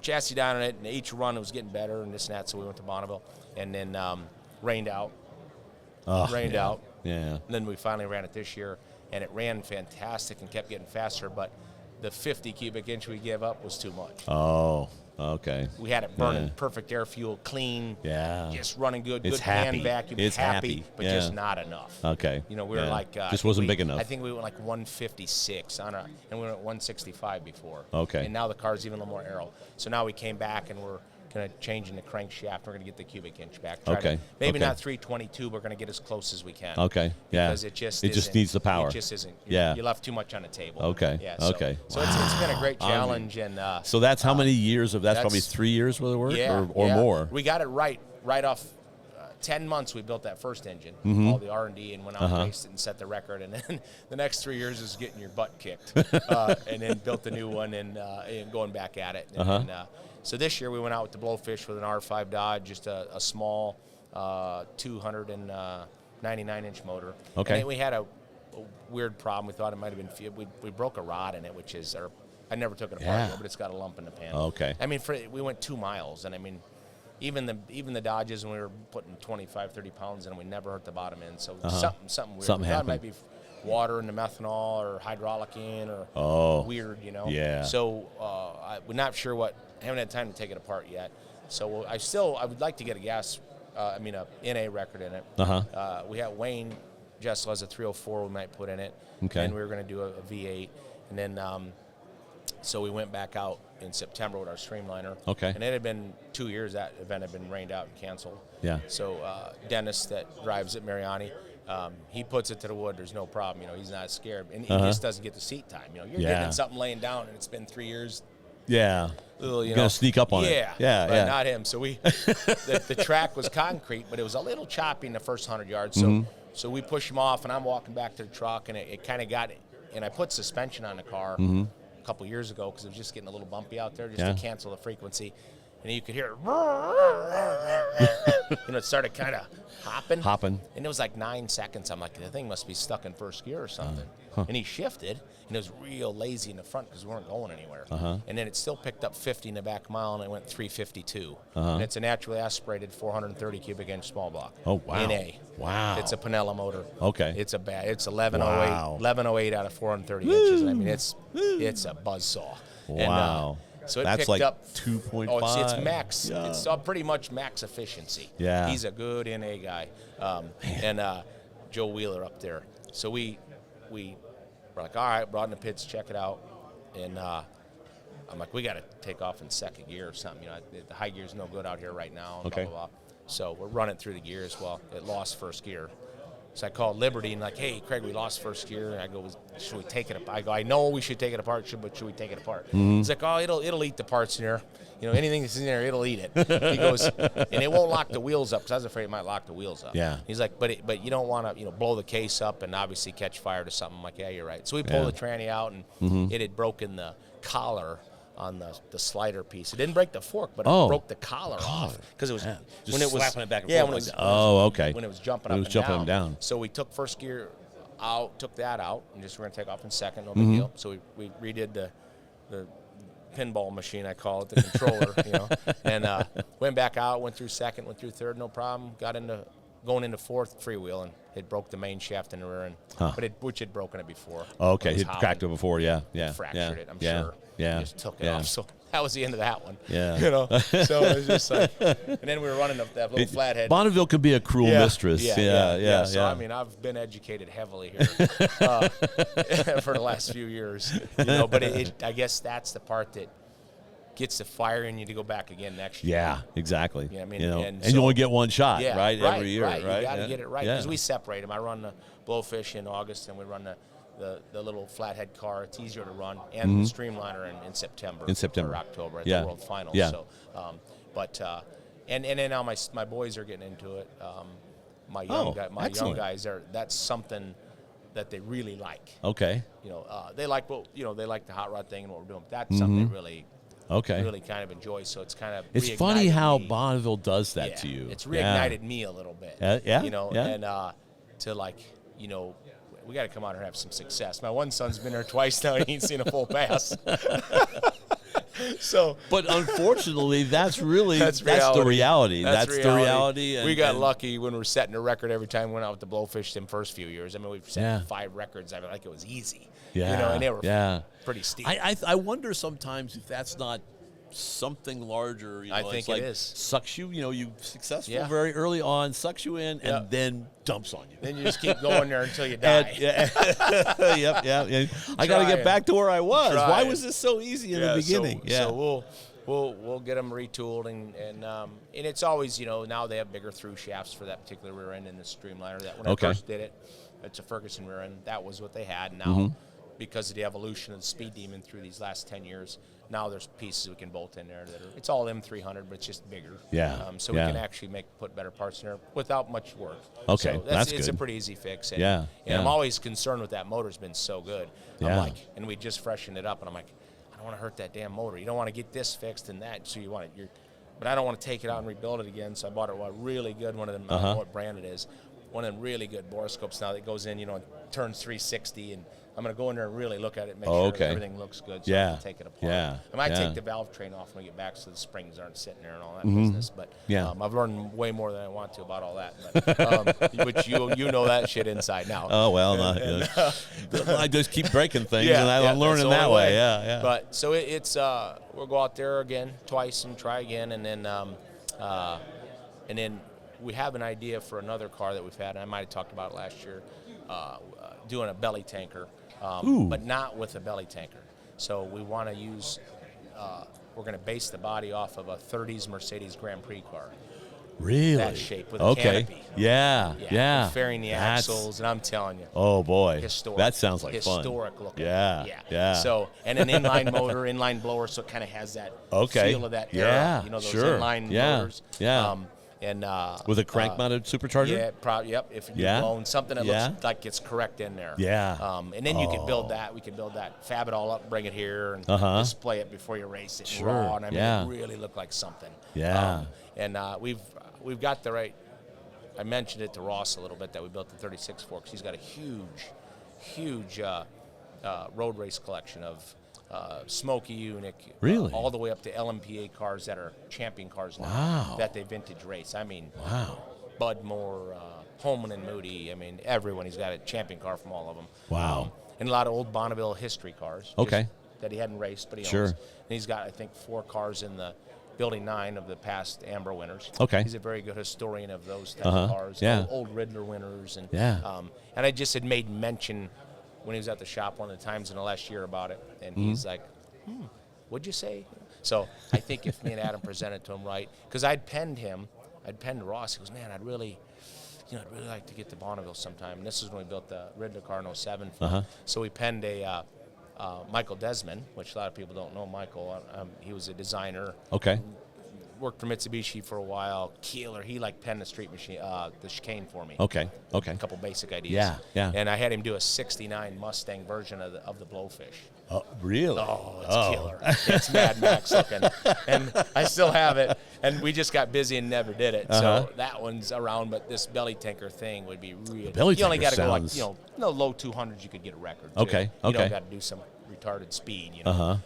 Speaker 2: chassis down on it, and each run was getting better and this and that, so we went to Bonneville. And then rained out. Out.
Speaker 1: Yeah.
Speaker 2: And then we finally ran it this year, and it ran fantastic and kept getting faster, but the 50 cubic inch we gave up was too much.
Speaker 1: Oh, okay.
Speaker 2: We had it burning perfect air fuel, clean, just running good,
Speaker 1: it's
Speaker 2: good
Speaker 1: happy.
Speaker 2: hand vacuum,
Speaker 1: It's
Speaker 2: happy, but just not enough.
Speaker 1: Okay.
Speaker 2: We were like...
Speaker 1: just wasn't big enough.
Speaker 2: I think we went like 156 and we went 165 before.
Speaker 1: Okay.
Speaker 2: And now the car's even a little more aero. So now we came back and we're kind of changing the crankshaft. We're going to get the cubic inch back. Maybe not 322. We're going to get as close as we can.
Speaker 1: Okay. Yeah.
Speaker 2: Because it just
Speaker 1: needs the power.
Speaker 2: It just isn't.
Speaker 1: Yeah.
Speaker 2: You left too much on the table.
Speaker 1: Okay.
Speaker 2: Yeah.
Speaker 1: Okay.
Speaker 2: So it's been a great challenge. And
Speaker 1: so that's how many years of that's probably 3 years worth of work or more.
Speaker 2: We got it right off. 10 months we built that first engine, all the R&D, and went out and raced it and set the record. And then the next 3 years is getting your butt kicked. And then built the new one and going back at it. And, so this year we went out with the blowfish with an R5 Dodge, just a small 299-inch motor.
Speaker 1: Okay.
Speaker 2: And we had a weird problem. We thought it might have been, we broke a rod in it, which is, I never took it apart yet, but it's got a lump in the pan.
Speaker 1: Okay.
Speaker 2: I mean, we went 2 miles, and I mean, even the Dodges, when we were putting 25, 30 pounds in, we never hurt the bottom end. So something weird.
Speaker 1: Something happened.
Speaker 2: It might be water in the methanol or hydraulic in or weird,
Speaker 1: Yeah.
Speaker 2: So we're not sure what. I haven't had time to take it apart yet. So I would like to get a NA record in it. We have Wayne Jessel has a 304 we might put in it.
Speaker 1: Okay.
Speaker 2: And we were going to do a V8. And then so we went back out in September with our Streamliner.
Speaker 1: Okay.
Speaker 2: And it had been 2 years that event had been rained out and canceled.
Speaker 1: Yeah.
Speaker 2: So Dennis that drives at Mariani, he puts it to the wood. There's no problem. He's not scared. And he just doesn't get the seat time. You're getting something laying down and it's been 3 years.
Speaker 1: Yeah.
Speaker 2: You're
Speaker 1: going to sneak up on it.
Speaker 2: Yeah. But not him. So the track was concrete, but it was a little choppy in the first 100 yards. So we push him off and I'm walking back to the truck and it kind of got it. And I put suspension on the car. A couple years ago because it was just getting a little bumpy out there, just to cancel the frequency. And you could hear it, it started kind of hopping. And it was like 9 seconds. I'm like, the thing must be stuck in first gear or something. And he shifted, and it was real lazy in the front because we weren't going anywhere. And then it still picked up 50 in the back mile, and it went 352. And it's a naturally aspirated 430 cubic inch small block.
Speaker 1: Oh, wow.
Speaker 2: NA.
Speaker 1: Wow.
Speaker 2: It's a Pinella motor.
Speaker 1: Okay.
Speaker 2: It's 1108 out of 430 inches. I mean, it's a buzzsaw.
Speaker 1: Wow.
Speaker 2: And, so it
Speaker 1: that's
Speaker 2: picked
Speaker 1: like
Speaker 2: up
Speaker 1: 2.5.
Speaker 2: Oh, it's max. Yeah. It's pretty much max efficiency.
Speaker 1: Yeah.
Speaker 2: He's a good NA guy. And Joe Wheeler up there. So we were like, all right, brought in the pits, check it out. And I'm like, we got to take off in second gear or something. The high gear's no good out here right now. And blah, blah, blah. So we're running through the gears. Well, it lost first gear. So I called Liberty and like, hey, Craig, we lost first gear. And I go, should we take it apart? I go, I know we should take it apart, but should we take it apart? He's like, oh, it'll eat the parts in there. Anything that's in there, it'll eat it. He goes, and it won't lock the wheels up because I was afraid it might lock the wheels up.
Speaker 1: Yeah.
Speaker 2: He's like, but you don't want to, blow the case up and obviously catch fire to something. I'm like, yeah, you're right. So we pulled the tranny out and it had broken the collar on the slider piece. It didn't break the fork, but it broke the collar off because it was when it was
Speaker 1: slapping it back and forth.
Speaker 2: When it was jumping up and down. So we took first gear out, took that out, and just we're gonna take off in second, no big deal. So we redid the pinball machine, I call it, the controller, and went back out, went through second, went through third, no problem. Going into fourth freewheel, and it broke the main shaft in the rear end, which had broken it before.
Speaker 1: Okay, it cracked it before,
Speaker 2: fractured it, I'm sure.
Speaker 1: Yeah,
Speaker 2: just took it off. So that was the end of that one.
Speaker 1: Yeah,
Speaker 2: So it was just like, and then we were running that little flathead.
Speaker 1: Bonneville could be a cruel mistress. Yeah.
Speaker 2: So I mean, I've been educated heavily here for the last few years, But I guess that's the part that gets the fire in you to go back again next year.
Speaker 1: Yeah, exactly.
Speaker 2: I mean,
Speaker 1: and you only get one shot, right? Every year, right?
Speaker 2: You got to get it right because we separate them. I run the blowfish in August, and we run the little flathead car. It's easier to run, and the streamliner in September. Or October at the World Finals.
Speaker 1: Yeah.
Speaker 2: So, and then now my boys are getting into it. My young guys that's something that they really like.
Speaker 1: Okay.
Speaker 2: They like they like the hot rod thing and what we're doing. But that's something they really.
Speaker 1: Okay.
Speaker 2: Really kind of enjoy, so it's kind of
Speaker 1: it's funny how Bonneville does that to you.
Speaker 2: It's reignited me a little bit. And to we got to come out and have some success. My one son's been there twice now; he ain't seen a full pass.
Speaker 1: But unfortunately, that's the reality. That's the reality.
Speaker 2: We got lucky when we're setting a record every time we went out with the blowfish them first few years. I mean, we've set 5 records. I mean, like it was easy. And they were pretty steep.
Speaker 1: I wonder sometimes if that's not something larger.
Speaker 2: I think it is.
Speaker 1: Sucks you. You successful very early on, sucks you in, and then dumps on you.
Speaker 2: Then you just keep going there until you die.
Speaker 1: I got to get back to where I was. Why was this so easy in the beginning?
Speaker 2: So we'll get them retooled, and it's always now they have bigger through shafts for that particular rear end in the streamliner. That when I first did it, it's a Ferguson rear end. That was what they had. Now, because of the evolution of the Speed Demon through these last 10 years, now there's pieces we can bolt in there that it's all M300, but it's just bigger. So we can actually put better parts in there without much work.
Speaker 1: Okay,
Speaker 2: so
Speaker 1: that's
Speaker 2: it's
Speaker 1: good.
Speaker 2: a pretty easy fix. And I'm always concerned with that motor's been so good. I'm like, and we just freshened it up, and I'm like, I don't want to hurt that damn motor. You don't want to get this fixed and that, so you want it. But I don't want to take it out and rebuild it again. So I bought a really good one of them. I don't know what brand it is. One of them really good borescopes now that goes in, turns 360, and I'm going to go in there and really look at it and make sure everything looks good so I can take it apart. I might take the valve train off when we get back so the springs aren't sitting there and all that business. But I've learned way more than I want to about all that. But, which you know that shit inside now.
Speaker 1: Oh, well, I just keep breaking things, and I'm learning that way.
Speaker 2: But so it's we'll go out there again twice and try again, and then we have an idea for another car that we've had, and I might have talked about it last year, doing a belly tanker, but not with a belly tanker. So we want to use, we're going to base the body off of a 30s Mercedes Grand Prix car.
Speaker 1: Really?
Speaker 2: That shape with a canopy.
Speaker 1: Yeah.
Speaker 2: Fairing the axles, and I'm telling you.
Speaker 1: Oh, boy.
Speaker 2: Historic.
Speaker 1: That sounds like fun.
Speaker 2: Historic looking.
Speaker 1: Yeah.
Speaker 2: So, and an inline motor, inline blower, so it kind of has that feel of that era. Those inline motors. And
Speaker 1: with a crank-mounted supercharger.
Speaker 2: Yeah, yep. If you're blowing something that looks like it's correct in there.
Speaker 1: Yeah.
Speaker 2: And then you can build that. We can build that, fab it all up, bring it here, and display it before you race it raw. And I mean, it really look like something.
Speaker 1: Yeah.
Speaker 2: And we've got the right. I mentioned it to Ross a little bit that we built the 36 forks. He's got a huge road race collection of Smoky Unique,
Speaker 1: really,
Speaker 2: all the way up to LMPA cars that are champion cars now.
Speaker 1: Wow.
Speaker 2: That they vintage race. I mean,
Speaker 1: wow.
Speaker 2: Bud Moore, Holman and Moody. I mean, everyone. He's got a champion car from all of them.
Speaker 1: Wow.
Speaker 2: And a lot of old Bonneville history cars.
Speaker 1: Okay.
Speaker 2: That he hadn't raced, but he
Speaker 1: sure.
Speaker 2: owns. And he's got, I think, 4 cars in the Building 9 of the past AMBR winners.
Speaker 1: Okay.
Speaker 2: He's a very good historian of those type of cars.
Speaker 1: Yeah.
Speaker 2: Old Riddler winners. And,
Speaker 1: yeah.
Speaker 2: And I just had made mention when he was at the shop one of the times in the last year about it. And he's like, what'd you say? So I think if me and Adam presented to him right, because I'd penned Ross. He goes, man, I'd really like to get to Bonneville sometime. And this is when we built the Riddler car in 07. So we penned a Michael Desmond, which a lot of people don't know Michael. He was a designer.
Speaker 1: Okay.
Speaker 2: Worked for Mitsubishi for a while. Keeler, he penned the street machine, the chicane for me.
Speaker 1: Okay.
Speaker 2: A couple basic ideas.
Speaker 1: Yeah, yeah.
Speaker 2: And I had him do a '69 Mustang version of the blowfish.
Speaker 1: Oh, really?
Speaker 2: Oh, it's killer. It's Mad Max looking. And I still have it. And we just got busy and never did it. So that one's around, but this belly tanker thing would be real.
Speaker 1: Belly
Speaker 2: you only got to go
Speaker 1: sounds...
Speaker 2: low 200s, you could get a record. Too.
Speaker 1: Okay.
Speaker 2: You don't got to do some retarded speed,
Speaker 1: yeah.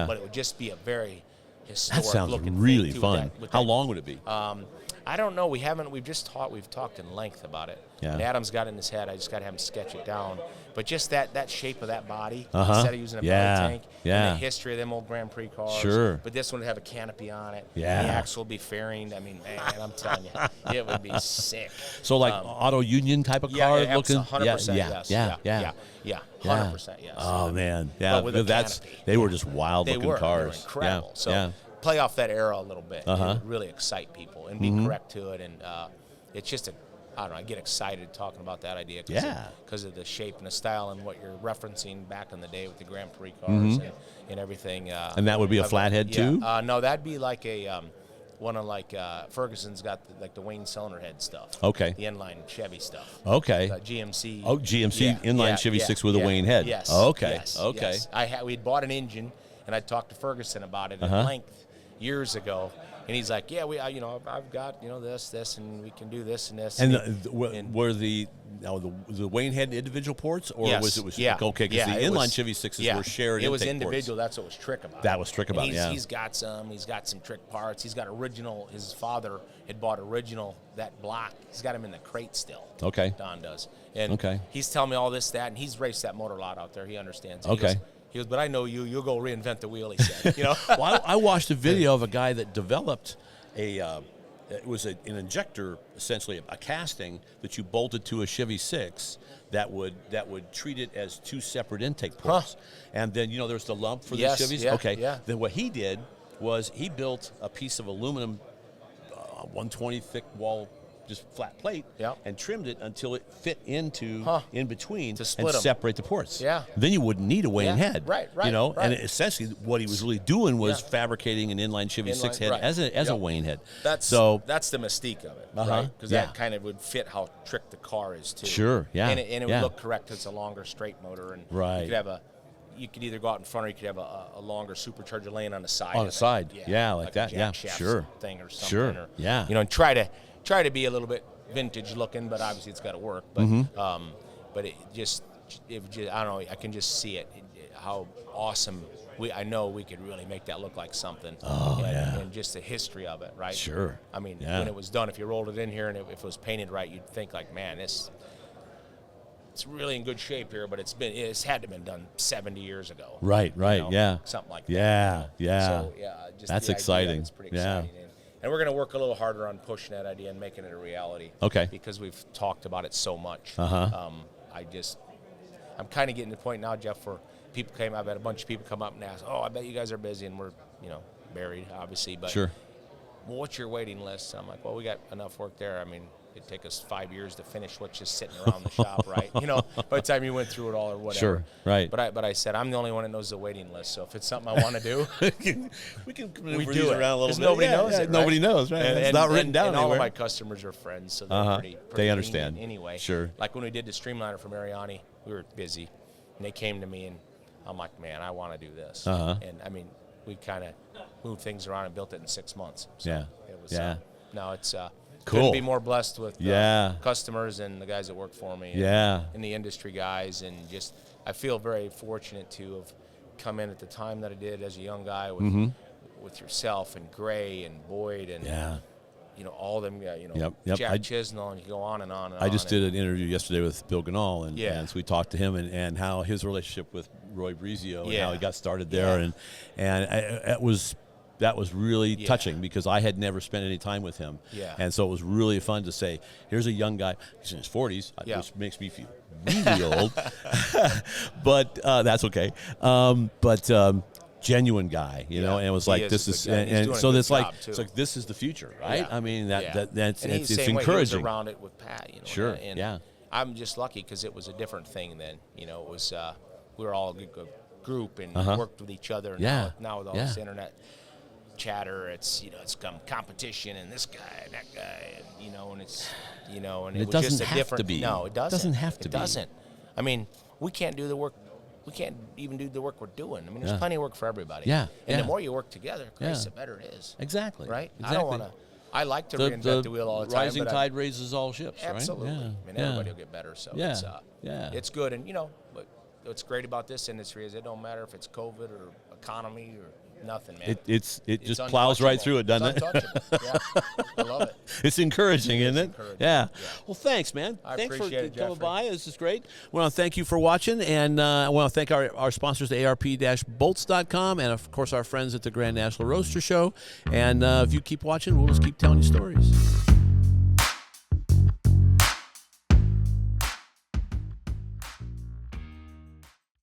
Speaker 2: But it would just be a very historic
Speaker 1: that sounds
Speaker 2: looking
Speaker 1: really
Speaker 2: thing,
Speaker 1: fun. How long would it be?
Speaker 2: I don't know. We've talked in length about it.
Speaker 1: Yeah.
Speaker 2: And Adam's got it in his head. I just got to have him sketch it down. But just that shape of that body, instead of using a belly tank, and the history of them old Grand Prix cars.
Speaker 1: Sure.
Speaker 2: But this one would have a canopy on it.
Speaker 1: Yeah.
Speaker 2: And the axle would be fairing. I mean, man, I'm telling you, it would be sick.
Speaker 1: So auto union type of car looking?
Speaker 2: 100% yes. Yeah. 100% yes.
Speaker 1: Oh, man. Yeah.
Speaker 2: But with a canopy.
Speaker 1: They were just wild looking cars.
Speaker 2: They were incredible. So play off that era a little bit and really excite people and be correct to it. And it's just I don't know, I get excited talking about that idea because of the shape and the style and what you're referencing back in the day with the Grand Prix cars and everything.
Speaker 1: And that would be a flathead too?
Speaker 2: No, that'd be like a one of Ferguson's got the Wayne Cylinder head stuff.
Speaker 1: Okay.
Speaker 2: The inline Chevy stuff.
Speaker 1: Okay.
Speaker 2: GMC.
Speaker 1: Oh, GMC inline Chevy 6 with a Wayne head.
Speaker 2: Yes.
Speaker 1: Okay.
Speaker 2: Yes,
Speaker 1: okay.
Speaker 2: Yes. We'd bought an engine, and I talked to Ferguson about it at length years ago. And he's like, yeah, I've got, this, and we can do this and this.
Speaker 1: And were the Wayne had individual ports, or was it okay? Because the inline Chevy 6s were shared.
Speaker 2: It was
Speaker 1: intake
Speaker 2: individual.
Speaker 1: Ports.
Speaker 2: That's what was trick about.
Speaker 1: That was trick about.
Speaker 2: He's got some. He's got some trick parts. He's got original. His father had bought original that block. He's got him in the crate still.
Speaker 1: Okay.
Speaker 2: Don does. And he's telling me all this, that, and he's raced that motor lot out there. He understands. He goes, but I know you. You'll go reinvent the wheel. He said,
Speaker 1: Well, I watched a video of a guy that developed it was an injector, essentially a casting that you bolted to a Chevy 6 that would treat it as 2 separate intake ports. And then there's the lump for the Chevys. Then what he did was he built a piece of aluminum 120 thick wall, just flat plate, and trimmed it until it fit into in between
Speaker 2: to split
Speaker 1: and
Speaker 2: them.
Speaker 1: Separate the ports.
Speaker 2: Yeah.
Speaker 1: Then you wouldn't need a Wayne head.
Speaker 2: Right.
Speaker 1: And essentially what he was really doing was fabricating an inline Chevy 6 head as a Wayne head.
Speaker 2: That's the mystique of it, right? Because that kind of would fit how trick the car is too.
Speaker 1: Sure. Yeah.
Speaker 2: And it would look correct. It's a longer straight motor, and you could either go out in front or you could have a longer supercharger laying on the side.
Speaker 1: On the side. Yeah, like that.
Speaker 2: A jack shaft thing or something.
Speaker 1: Sure.
Speaker 2: Or, and try to be a little bit vintage looking, but obviously it's got to work. But but it just I don't know. I can just see it how awesome. I know we could really make that look like something. And just the history of it, right?
Speaker 1: Sure.
Speaker 2: I mean, when it was done, if you rolled it in here and if it was painted right, you'd think like, man, it's really in good shape here, but it's had to have been done 70 years ago.
Speaker 1: Right.
Speaker 2: Something like
Speaker 1: that. Yeah.
Speaker 2: So just
Speaker 1: that's
Speaker 2: the
Speaker 1: exciting.
Speaker 2: Idea, it's pretty exciting. And we're going to work a little harder on pushing that idea and making it a reality.
Speaker 1: Okay.
Speaker 2: Because we've talked about it so much. I'm kind of getting to the point now, Jeff, where I've had a bunch of people come up and ask, I bet you guys are busy, and we're, buried, obviously. But
Speaker 1: sure.
Speaker 2: Well, what's your waiting list? I'm like, well, we got enough work there. I mean, it'd take us 5 years to finish what's just sitting around the shop, right? You know, by the time you went through it all or whatever.
Speaker 1: Sure, right.
Speaker 2: But I said I'm the only one that knows the waiting list. So if it's something I want to do,
Speaker 1: we can
Speaker 2: we
Speaker 1: do
Speaker 2: do
Speaker 1: it
Speaker 2: it
Speaker 1: around a little bit.
Speaker 2: nobody knows it. Right?
Speaker 1: Nobody knows, right? It's not written down
Speaker 2: and
Speaker 1: anywhere.
Speaker 2: all of my customers are friends, so they're pretty
Speaker 1: they understand
Speaker 2: anyway.
Speaker 1: Sure.
Speaker 2: Like when we did the Streamliner for Mariani, we were busy, and they came to me, and I'm like, man, I want to do this. And I mean, we kind of moved things around and built it in 6 months. So it was. No, it's.
Speaker 1: Cool.
Speaker 2: Couldn't be more blessed with customers and the guys that work for me. And the industry guys, and just I feel very fortunate to have come in at the time that I did as a young guy with yourself and Gray and Boyd and you know, all of them. You know, Jack Chisnell, and you go on and on and on.
Speaker 1: I just did an interview yesterday with Bill Ganal, and so we talked to him and how his relationship with Roy Brizio and how he got started there, and it was. That was really touching because I had never spent any time with him. And so it was really fun to say, here's a young guy, he's in his 40s, which makes me feel really old. But that's okay. Genuine guy, you know, and it was like, this is, and so it's like this is the future, right? I mean, that's
Speaker 2: and
Speaker 1: it's
Speaker 2: same
Speaker 1: encouraging.
Speaker 2: Way he was around it with Pat, you know.
Speaker 1: Sure,
Speaker 2: and I'm just lucky because it was a different thing then. You know, it was, we were all a good group and worked with each other. And now with all this internet chatter, it's, you know, it's competition and this guy and that guy, and you know, and it's, you know, and it was just a different. No, it doesn't.
Speaker 1: Doesn't have to be.
Speaker 2: It doesn't. I mean, we can't do the work. We can't even do the work we're doing. I mean, there's plenty of work for everybody. And the more you work together, Christ, the better it is.
Speaker 1: Exactly.
Speaker 2: Right.
Speaker 1: Exactly.
Speaker 2: I don't want to. I like to reinvent the wheel all the time.
Speaker 1: Rising tide raises all ships.
Speaker 2: Absolutely.
Speaker 1: Right?
Speaker 2: I mean, everybody will get better. So it's good. And you know, but what's great about this industry is it don't matter if it's COVID or economy or nothing, man.
Speaker 1: It just plows right through it, doesn't it?
Speaker 2: I love it.
Speaker 1: It's encouraging, isn't it?
Speaker 2: Encouraging.
Speaker 1: Yeah. Well, thanks, man. Thanks for coming by. This is great. We want to thank you for watching, and I want to thank our sponsors, ARP-bolts.com, and, of course, our friends at the Grand National Roadster Show. And if you keep watching, we'll just keep telling you stories.